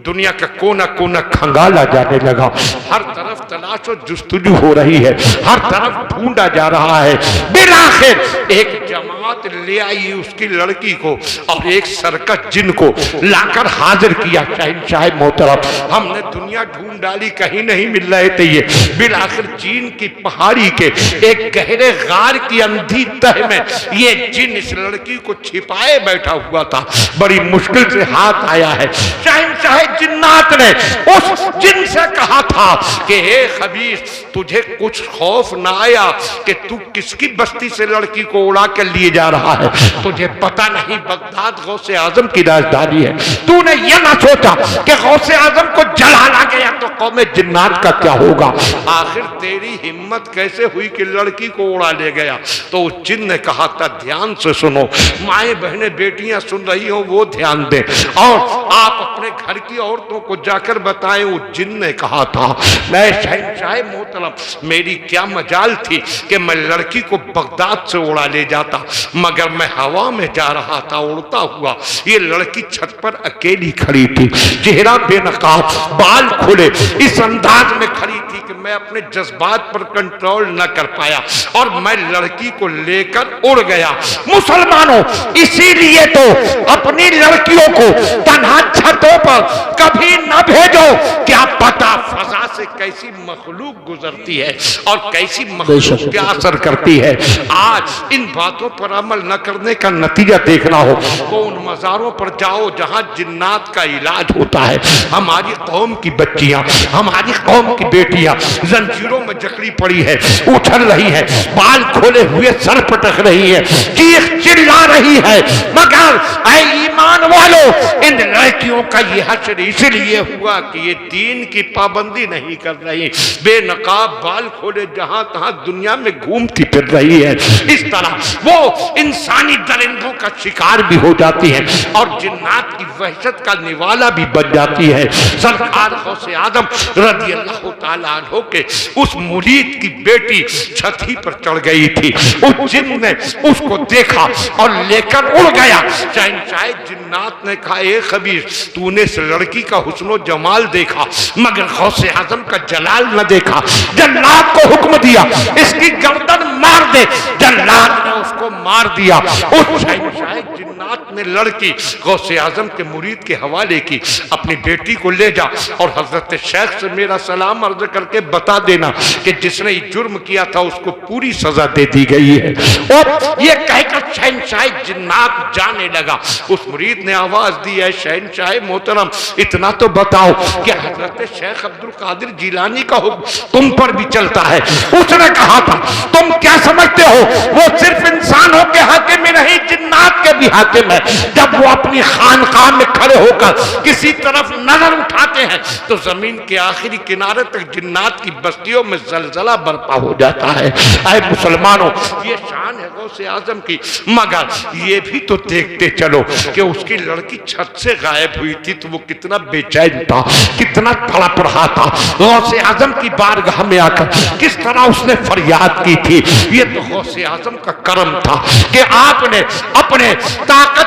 दुनिया का कोना कोना खंगाला जाने लगा, हर तरफ तलाश और जुस्तजू हो रही है, हर तरफ ढूंढा जा रहा है। बिलाखिर एक जमात ले आई उसकी लड़की को और एक सरकस जिन को लाकर हाजिर किया। शहंशाह मोहतरम, हमने दुनिया ढूंढ डाली, कहीं नहीं मिल रहे थे ये। बिलाखिर चीन की पहाड़ी के एक गहरे गार की अंधी तह में ये जिन इस लड़की को छिपाए बैठा हुआ था। बड़ी मुश्किल से हाथ आया है। शहंशाह जिन्नात ने उस जिन से कहा था कि हे खबीस, तुझे कुछ खौफ ना आया कि तू किसकी बस्ती से लड़की को उड़ा कर लिए जा रहा है? तुझे पता नहीं बगदाद गौसे आजम की राजधानी है? तूने यह ना सोचा कि गौसे आजम को जलाना गया तो कौमे जिन्नात का क्या होगा? आखिर तेरी हिम्मत कैसे हुई कि लड़की को उड़ा ले गया? तो उस जिन ने कहा था, ध्यान से सुनो, माए बहने बेटियां सुन रही हो वो ध्यान दें, और आप अपने घर की औरतों को जाकर बताएं। उस जिन ने कहा था, मैं शहंशाह मोहतरम, मेरी क्या मजाल थी कि मैं लड़की को बगदाद से उड़ा ले जाता, मगर मैं हवा में जा रहा था उड़ता हुआ। ये लड़की छत पर अकेली खड़ी थी, चेहरा बेनकाब, बाल खुले, इस अंदाज में खड़ी थी कि मैं अपने जज्बात पर कंट्रोल न कर पाया और मैं लड़की को लेकर उड़ गया। मुसलमानों, इसीलिए तो अपनी लड़कियों को तन्हा छतों पर कभी न भेजो। क्या पता फजा से कैसी मखलूक गुजरती है और कैसी मखलूक क्या असर करती है। आज इन बातों पर अमल न करने का नतीजा देखना हो तो उन मज़ारों पर जाओ जहां जिन्नात का इलाज होता है। हमारी कौम की बच्चियां, हमारी कौम की बेटियां जंजीरों में जकड़ी पड़ी है, उछल रही है, बाल खोले हुए सर पटक रही है, चीख चिल्ला रही है, मगर ऐ ईमान वालों, इन लड़कियों का ये हश्र इसलिए हुआ कि ये दीन की पाबंदी नहीं कर रही, बेनकाब बाल खोले जहां तहां दुनिया में घूमती फिर रही है। इस तरह वो इंसानी दरिंदों का शिकार भी हो जाती है और जिन्नात की वहशत का निवाला भी बन जाती है। सरकार गौसे आजम रज़ी अल्लाह तआला अन्हु के उस मुरीद की बेटी छतरी पर चढ़ गई थी। उस जिन ने उसको देखा और लेकर उड़ गया। शहंशाह जिन्नात ने कहा, ए खबीस, तूने इस लड़की का हुस्नो जमाल देखा मगर गौसे आजम का जलाल न देखा। जल्लाद को हुक्म दिया, इसकी गर्दन मार दे। जल्लाद ने उसको मार दिया। उस शहंशाह जिन्नात ने लड़की गौसे आजम के मुरीद के हवाले की, अपनी बेटी को ले जा और हजरत शेख से मेरा सलाम अर्ज करके बता देना कि जिसने जुर्म किया था उसको पूरी सजा दे दी गई है। और ये कहकर शहंशाह जिन्नात जाने लगा। उस मुरीद ने आवाज दी, है शहंशाह मोहतरम, इतना तो बताओ कि हजरत शेख अब्दुल कादिर जिलानी का हुक्म तुम पर भी चलता है। उसने कहा था, तुम क्या समझते हो वो सिर्फ इंसानों के हाकिम में नहीं, जिन्नात के भी हाकिम है। जब वो अपनी खानकाह में खड़े होकर किसी तरफ नजर उठाते हैं तो जमीन के आखिरी किनारे तक जिन्नात की बस्तियों में जलजला बर्पा हो जाता है। ऐ मुसलमानों, ये शान है गौसे आजम की, मगर ये भी तो देखते चलो कि उसकी लड़की छत से गायब हुई थी तो वो कितना बेचैन था, कितना तड़प रहा था। गौसे आजम की बारगाह में आकर किस तरह उसने फरियाद की थी। ये तो गौसे आजम का करम था कि आपने अपने ताकत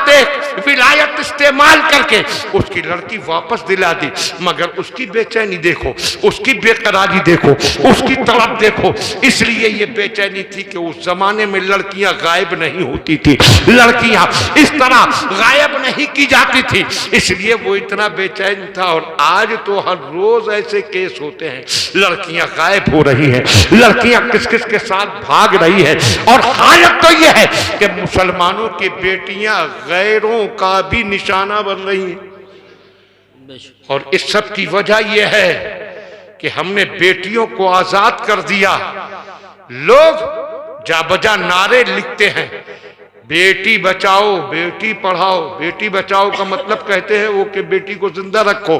विलायत इस्तेमाल करके उसकी लड़की वापस दिला दी। मगर उसकी बेचैनी देखो, उसकी बेकरारी देखो, उसकी तड़प देखो। इसलिए ये बेचैनी थी कि उस जमाने में लड़कियां गायब नहीं होती थी, लड़कियां इस तरह गायब नहीं की जाती थी, इसलिए वो इतना बेचैन था। और आज तो हर रोज ऐसे केस होते हैं, लड़कियां गायब हो रही हैं, लड़कियां किस किस के साथ भाग रही है। और हालत तो यह है कि मुसलमानों की बेटियां गैरों का भी निशाना बन रही हैं। और इस सब की वजह यह है कि हमने बेटियों को आजाद कर दिया। लोग जा बजा नारे लिखते हैं, बेटी बचाओ बेटी पढ़ाओ। बेटी बचाओ का मतलब कहते हैं वो कि बेटी को जिंदा रखो,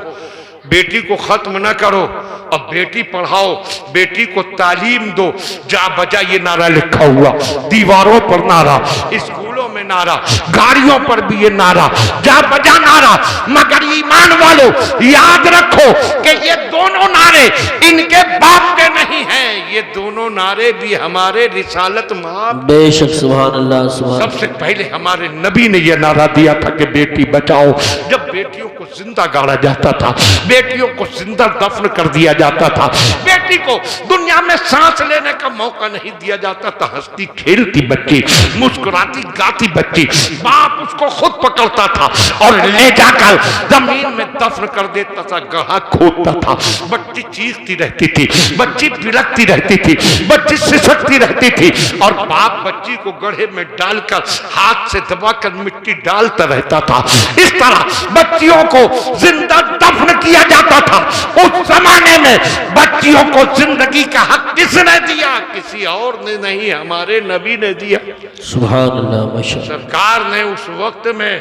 बेटी को खत्म न करो, और बेटी पढ़ाओ, बेटी को तालीम दो। जा बजा ये नारा लिखा हुआ, दीवारों पर नारा, स्कूलों में नारा, गाड़ियों पर भी ये नारा, जा बजा नारा। मगर ईमान वालों याद रखो कि ये दोनों नारे इनके बाप के नहीं हैं, ये दोनों नारे भी हमारे रिसालत माँ बेशक। सुभान अल्लाह, सुभान। सबसे पहले हमारे नबी ने यह नारा दिया था कि बेटी बचाओ। जब बेटियों को जिंदा गाड़ा जाता था, बेटियों को जिंदा दफन कर दिया जाता था, बेटी को दुनिया में सांस लेने का मौका नहीं दिया जाता था, हंसती खेलती बच्ची, मुस्कुराती गाती बच्ची, बाप उसको खुद पकड़ता था और ले जाकर जमीन में दफन कर देता था, गड्ढा खोदता था। बच्ची चीखती रहती थी, बच्ची बिलखती रहती थी, बच्ची सिसकती रहती थी और बाप बच्ची को गड्ढे में डालकर हाथ से दबाकर मिट्टी डालता रहता था। इस तरह बच्चियों को जिंदा दफन किया जाता था। उस जमाने में बच्चियों को जिंदगी का हक किसने दिया? किसी और ने नहीं, हमारे नबी ने दिया। सुभान अल्लाह, माशाअल्लाह। सरकार ने उस वक्त में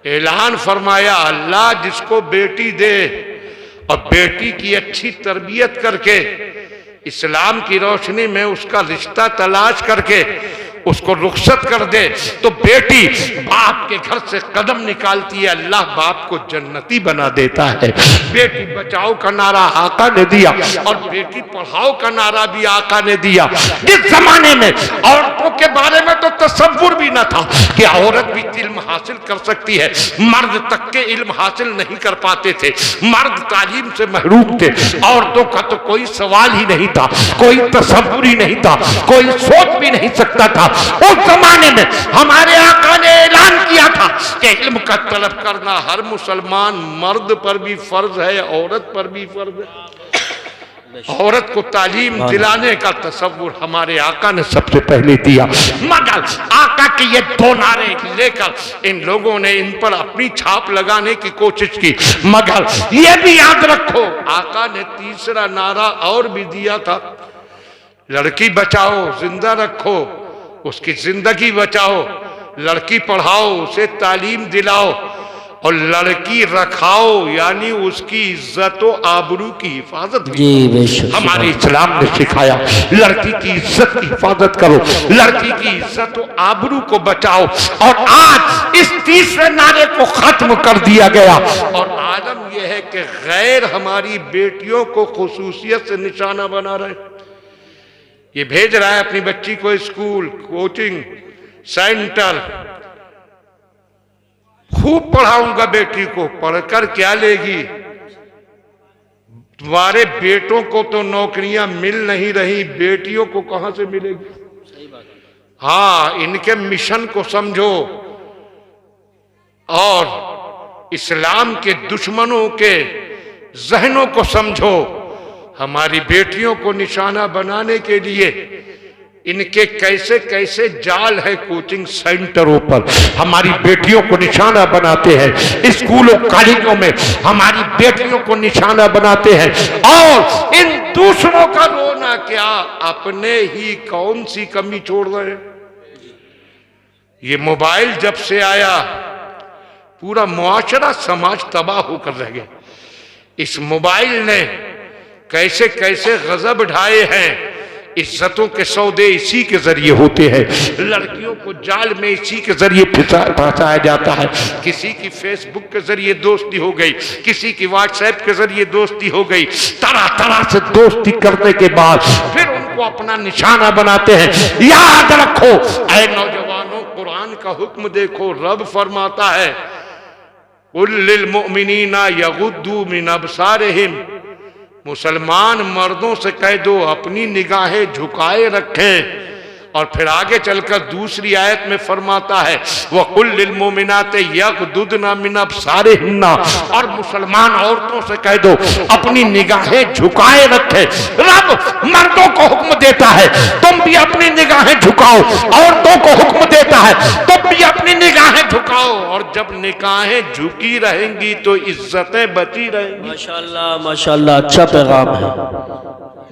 ऐलान फरमाया, अल्लाह जिसको बेटी दे और बेटी की अच्छी तरबियत करके इस्लाम की रोशनी में उसका रिश्ता तलाश करके उसको रुखसत कर दे, तो बेटी बाप के घर से कदम निकालती है, अल्लाह बाप को जन्नती बना देता है। बेटी बचाओ का नारा आका ने दिया और बेटी पढ़ाओ का नारा भी आका ने दिया। जिस जमाने में औरतों के बारे में तो तसव्वुर भी न था कि औरत भी इल्म हासिल कर सकती है, मर्द तक के इल्म हासिल नहीं कर पाते थे, मर्द तालीम से महरूम थे, औरतों का तो कोई सवाल ही नहीं था, कोई तसव्वुर ही नहीं था, कोई सोच भी नहीं सकता था। उस जमाने में हमारे आका ने ऐलान किया था कि इल्म का तलब करना हर मुसलमान मर्द पर भी फर्ज है, औरत पर भी फर्ज है। औरत को तालीम दिलाने का तसव्वुर हमारे आका ने सबसे पहले दिया। मगर आका के ये दो नारे लेकर इन लोगों ने इन पर अपनी छाप लगाने की कोशिश की। मगर ये भी याद रखो, आका ने तीसरा नारा और भी दिया था, लड़की बचाओ, जिंदा रखो, उसकी जिंदगी बचाओ, लड़की पढ़ाओ, उसे तालीम दिलाओ और लड़की रखाओ, यानी उसकी इज्जत और आबरू की हिफाजत भी। हमारे इस्लाम ने सिखाया लड़की की इज्जत की हिफाजत करो, लड़की की इज्जत और आबरू को बचाओ। और आज इस तीसरे नारे को खत्म कर दिया गया और आलम यह है कि गैर हमारी बेटियों को खुसूसियत से निशाना बना रहे। ये भेज रहा है अपनी बच्ची को स्कूल, कोचिंग सेंटर, खूब पढ़ाऊंगा बेटी को, पढ़कर क्या लेगी? तुम्हारे बेटों को तो नौकरियां मिल नहीं रही, बेटियों को कहां से मिलेगी? हाँ, इनके मिशन को समझो और इस्लाम के दुश्मनों के जहनों को समझो। हमारी बेटियों को निशाना बनाने के लिए इनके कैसे कैसे जाल है कोचिंग सेंटरों पर, हमारी बेटियों को निशाना बनाते हैं, स्कूलों कॉलेजों में हमारी बेटियों को निशाना बनाते हैं। और इन दूसरों का रोना क्या, अपने ही कौन सी कमी छोड़ रहे हैं? ये मोबाइल जब से आया पूरा मुआशरा समाज तबाह होकर रह गया। इस मोबाइल ने कैसे कैसे गजब ढाए हैं। इज्जतों के सौदे इसी के जरिए होते हैं, लड़कियों को जाल में इसी के जरिए फंसाया जाता है। किसी की फेसबुक के जरिए दोस्ती हो गई, किसी की व्हाट्सएप के जरिए दोस्ती हो गई, तरह तरह से दोस्ती करने के बाद फिर उनको अपना निशाना बनाते हैं। याद रखो ऐ नौजवानों, कुरान का हुक्म देखो, रब फरमाता है कुल लिल मुमिनीना यगुद्दू मिन अबसारिहिम, मुसलमान मर्दों से कह दो अपनी निगाहें झुकाए रखें। और फिर आगे चलकर दूसरी आयत में फरमाता है वह कुल लिल मोमिनाते यगदुदना मिन अबसारिहिन्ना, और मुसलमान औरतों से कह दो अपनी निगाहें झुकाए रखें। रब मर्दों को हुक्म देता है तुम भी अपनी निगाहें झुकाओ, औरतों को हुक्म देता है तुम भी अपनी निगाहें झुकाओ। और जब निगाहें झुकी रहेंगी तो इज्जतें बची रहेंगी। माशाअल्लाह माशाअल्लाह, अच्छा पैगाम है।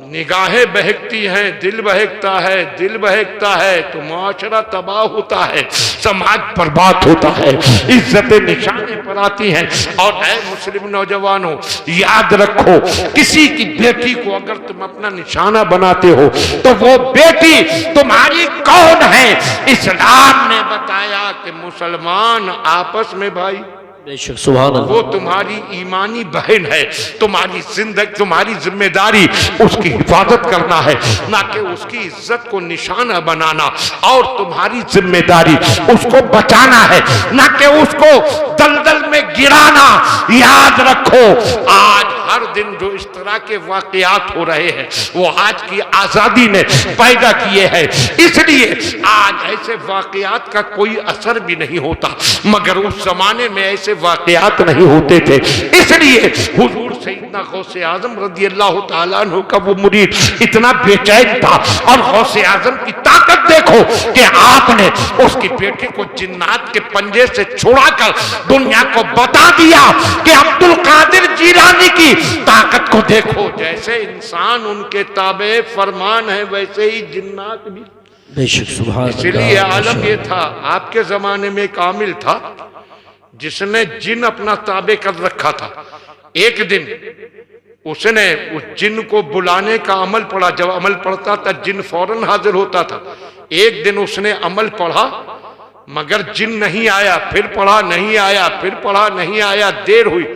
निगाहें बहकती हैं, दिल बहकता है, दिल बहकता है तो मुआशरा तबाह होता है, समाज बर्बाद होता है, इज्जतें निशाने पर आती हैं। और ऐ मुस्लिम नौजवानों, याद रखो, किसी की बेटी को अगर तुम अपना निशाना बनाते हो तो वो बेटी तुम्हारी कौन है? इस्लाम ने बताया कि मुसलमान आपस में भाई, बेशक सुभान अल्लाह। वो तुम्हारी ईमानी बहन है, तुम्हारी जिंदगी, तुम्हारी जिम्मेदारी उसकी हिफाजत करना है, ना कि उसकी इज्जत को निशाना बनाना। और तुम्हारी जिम्मेदारी उसको बचाना है, ना कि उसको दलदल में गिराना। याद रखो, आज हर दिन जो इस तरह के वाकयात हो रहे हैं वो आज की आजादी ने पैदा किए हैं, इसलिए आज ऐसे वाकयात का कोई असर भी नहीं होता, मगर उस जमाने में ऐसे वाकयात नहीं होते थे। इसलिए हुजूर सैयदना गौसे आजम रज़ी अल्लाह तआला अन्हु का वो मुरीद इतना बेचैन था। और गौसे आजम की ताकत देखो कि आपने उसकी बेटी को जिन्नात के पंजे से छुड़ाकर दुनिया को बता दिया कि अब्दुल कादिर जीलानी की ताकत को देखो। जैसे इंसान उनके ताबे फरमान है, वैसे ही जिन्नात भी। बेशक सुभान अल्लाह। इसलिए आलम ये था, आपके जमाने में कामिल था जिसने जिन अपना ताबे कर रखा था। एक दिन उसने उस जिन को बुलाने का अमल पढ़ा, जब अमल पढ़ता था जिन फौरन हाजिर होता था। एक दिन उसने अमल पढ़ा मगर जिन नहीं आया, फिर पढ़ा नहीं आया, फिर पढ़ा नहीं आया, देर हुई।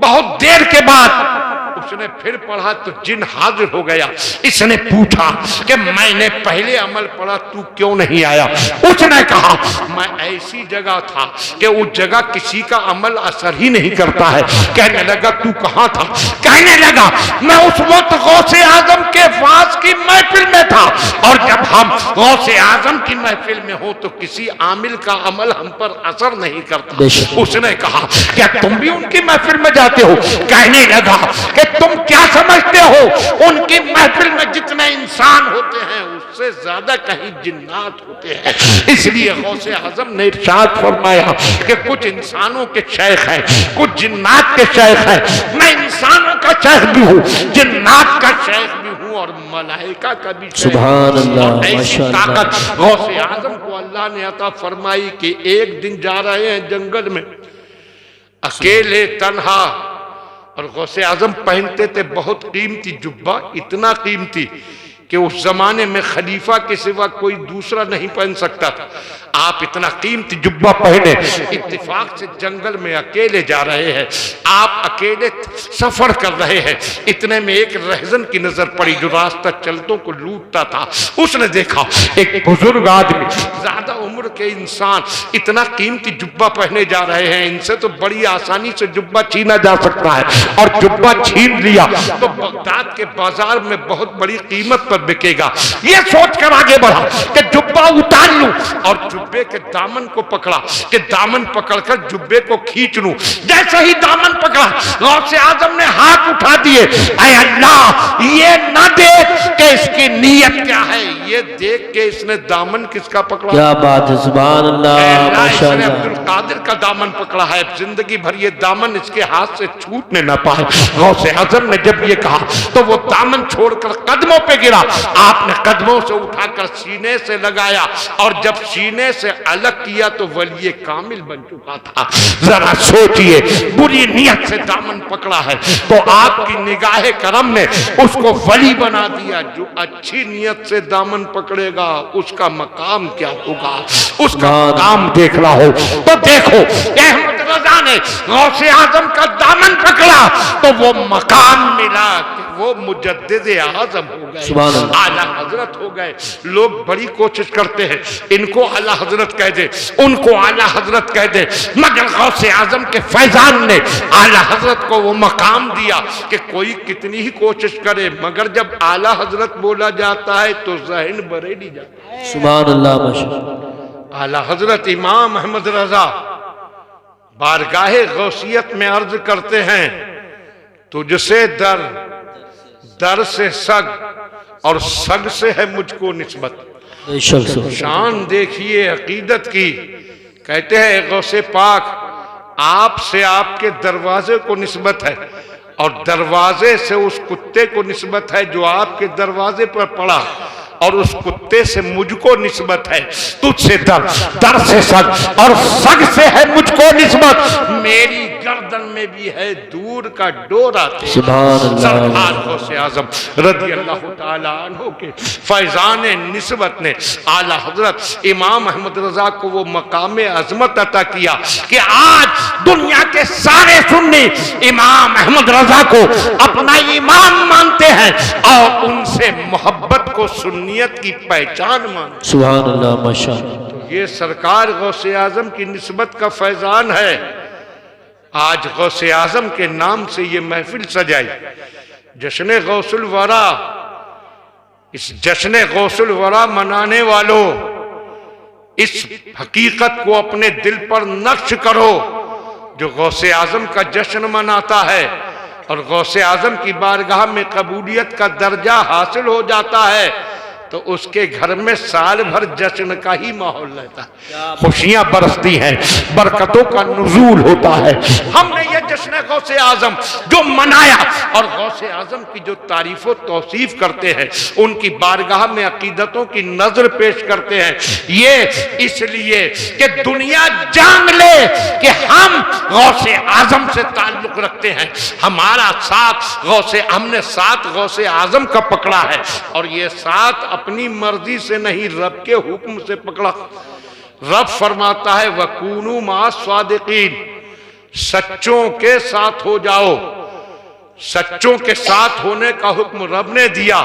बहुत देर के बाद उसने फिर पढ़ा तो जिन हाजिर हो गया। इसने पूछा कि मैंने पहले अमल पढ़ा, तू क्यों नहीं आया? उसने कहा मैं ऐसी जगह था कि उस जगह किसी का अमल असर ही नहीं करता है। कहने लगा तू कहां था? कहने लगा मैं उस वक्त गौसे आजम के पास की महफिल में था, और जब हम गौसे आजम की महफिल में हो तो किसी आमिल का अमल हम पर असर नहीं करता। उसने कहा क्या तुम भी उनकी महफिल में जाते हो? कहने लगा कि तुम क्या समझते हो, उनकी महफिल में जितने इंसान होते हैं उससे ज्यादा कहीं जिन्नात होते हैं। इसलिए गौसे आजम ने इरशाद फरमाया कि कुछ इंसानों के शेख हैं, कुछ जिन्नात के शेख हैं। मैं इंसानों का शेख भी हूँ, जिन्नात का शेख भी हूँ, और मलाइका का भी। सुभान अल्लाह, ऐसी ताकत गौसे आजम को अल्लाह ने अता फरमाई कि एक दिन जा रहे हैं जंगल में अकेले तन्हा, और गौसे आजम पहनते थे बहुत कीमती जुब्बा, इतना कीमती कि उस जमाने में खलीफा के सिवा कोई दूसरा नहीं पहन सकता था। आप इतना कीमती जुब्बा पहने इत्तेफाक से जंगल में अकेले जा रहे हैं, आप अकेले सफर कर रहे हैं। इतने में एक रहजन की नजर पड़ी जो रास्ता चलतों को लूटता था। उसने देखा एक बुजुर्ग आदमी, ज्यादा उम्र के इंसान इतना कीमती जुब्बा पहने जा रहे हैं, इनसे तो बड़ी आसानी से जुब्बा छीना जा सकता है। और जुब्बा छीन लिया तो बगदाद के बाजार में बहुत बड़ी कीमत पर बिकेगा। ये सोचकर आगे बढ़ा कि जुब्बा उतार लूं, और जुब्बे के दामन को पकड़ा कि दामन पकड़कर जुब्बे को खींच लूं। जैसे ही दामन पकड़ा गौसे आजम ने हाथ उठा दिए। ऐ अल्लाह, ये ना देख कि इसकी नीयत क्या है, ये देख के इसने दामन किसका पकड़ा। क्या बात है, सुभान अल्लाह, माशाअल्लाह। अब्दुल कादिर का दामन पकड़ा है, जिंदगी भर ये दामन इसके हाथ से छूटने न पाए। गौसे आजम ने जब ये कहा तो वो दामन छोड़कर कदमों पे गिरा। आपने कदमों से उठाकर सीने से लगाया, और जब सीने से अलग किया तो वली कामिल बन चुका था। जरा सोचिए, बुरी नियत से दामन पकड़ा है तो आपकी निगाहे करम ने उसको वली बना दिया। जो अच्छी नियत से दामन पकड़ेगा उसका मकाम क्या होगा, उसका मकाम देखना हो तो देखो। अहमद रजा ने गौसे आजम का दामन पकड़ा तो वो मकाम मिला कि वो मुजद्दिद आजम हो गए, आला हजरत हो गए। लोग बड़ी कोशिश करते हैं इनको आला हजरत कह दे, उनको आला हजरत कह दे, मगर गौसे आजम के फैजान ने आला हजरत को वो मकाम दिया कि कोई कितनी ही कोशिश करे, मगर जब आला हजरत बोला जाता है तो ज़हन बरेली जाता है। सुभान अल्लाह, माशाअल्लाह। आला हजरत इमाम अहमद रजा बारगाहे गौसियत में अर्ज करते हैं, तुझसे दर से सग, और सग से है मुझको निस्बत। शान देखिए अकीदत की। कहते हैं गौसे पाक आपसे आपके दरवाजे को निस्बत है, और दरवाजे से उस कुत्ते को निस्बत है जो आपके दरवाजे पर पड़ा, और उस कुत्ते से मुझको निस्बत है। तुझसे दर, दर से सग, और सग से है मुझको निस्बत। मेरी गर्दन में भी है दूर का डोरा। सरकार गौसे आजम रज़ी अल्लाह ताला अन्हु के फैजान निस्बत ने आला हजरत इमाम अहमद रजा को वो मकाम अजमत अता किया कि आज दुनिया के सारे सुन्नी इमाम अहमद रजा को अपना इमाम मानते हैं और उनसे मोहब्बत को सुन्नियत की पहचान मानते। सुभान अल्लाह, माशाअल्लाह। तो ये सरकार गौसे आजम की निस्बत का फैजान है। आज गौसे आजम के नाम से ये महफिल सजाई, जश्न गौसुल वरा। इस जश्न गौसुल वरा मनाने वालों, इस हकीकत को अपने दिल पर नक्श करो। जो गौसे आजम का जश्न मनाता है और गौसे आजम की बारगाह में कबूलियत का दर्जा हासिल हो जाता है, तो उसके घर में साल भर जश्न का ही माहौल रहता है, खुशियां बरसती हैं, बरकतों का नुज़ूल होता है। हमने ये जश्न गौसे आजम जो मनाया, और गौसे आजम की जो तारीफ व तौसीफ करते हैं, उनकी बारगाह में अकीदतों की नजर पेश करते हैं, ये इसलिए कि दुनिया जान ले कि हम गौसे आजम से ताल्लुक रखते हैं। हमारा साथ गौसे, हमने साथ गौसे आजम का पकड़ा है, और ये साथ अपनी मर्जी से नहीं, रब के हुक्म से पकड़ा। रब फरमाता है वकूनू मा स्वादिकीन, सच्चों के साथ हो जाओ। सच्चों के साथ होने का हुक्म रब ने दिया,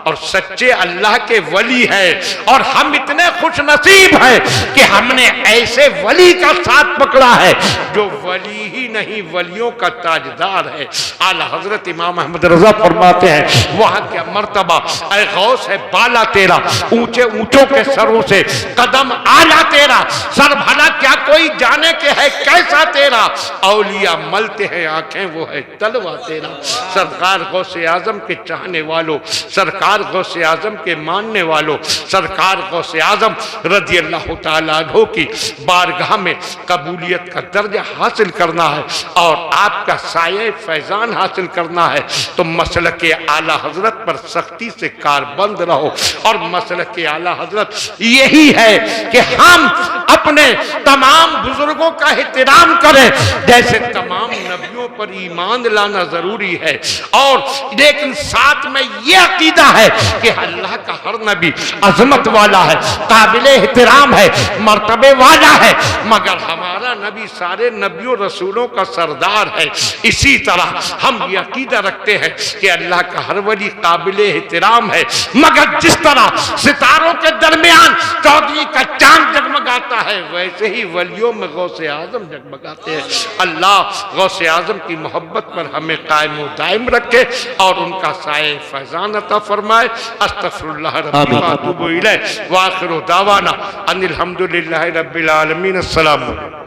और सच्चे अल्लाह के वली है। और हम इतने खुश नसीब हैं कि हमने ऐसे वली का साथ पकड़ा है जो वली ही नहीं, वलियों का ताजदार है। आला हजरत इमाम अहमद रजा फरमाते हैं वहां क्या मर्तबा, ऐ गौस है बाला तेरा, ऊंचे ऊंचों के सरों से कदम आला तेरा, सर भला क्या कोई जाने के है कैसा तेरा, औलिया मलते हैं आंखें वो है तलवा तेरा। सरकार गौसे आजम के चाहने वालों, सरकार गौसे आजम के मानने वालों, सरकार गौसे आजम रज़ी अल्लाह ताला अन्हु की बारगाह में कबूलियत का दर्जा हासिल करना है और आपका साये फैजान हासिल करना है, तो मसलक आला हजरत पर सख्ती से कारबंद रहो। और मसलक आला हजरत यही है कि हम अपने तमाम बुजुर्गों का एहतराम करें, जैसे तमाम नबियों पर ईमान लाना जरूरी है। और लेकिन साथ में यह अकीदा है कि अल्लाह का हर नबी अजमत वाला है, काबिल एहतराम है, मर्तबे वाला है, मगर हमारा नबी सारे नबियों रसूलों का सरदार है। इसी तरह हम ये अकीदा रखते हैं कि अल्लाह का हर वली काबिल एहतराम है, मगर जिस तरह सितारों के दरमियान चौधरी का चांद जगमगाता है, वैसे ही वलियों में गौसे आजम जगमगाते हैं। अल्लाह गौसे आजम की मोहब्बत पर हमें कायम दायम रखे और उनका साए फैजान अता फरमाए। अस्तगफिरुल्लाह रब्बी व अतूबु इलैह व आखिरु दावाना अनिल हम्दुलिल्लाहि रब्बिल आलमीन। अस्सलाम वालेकुम।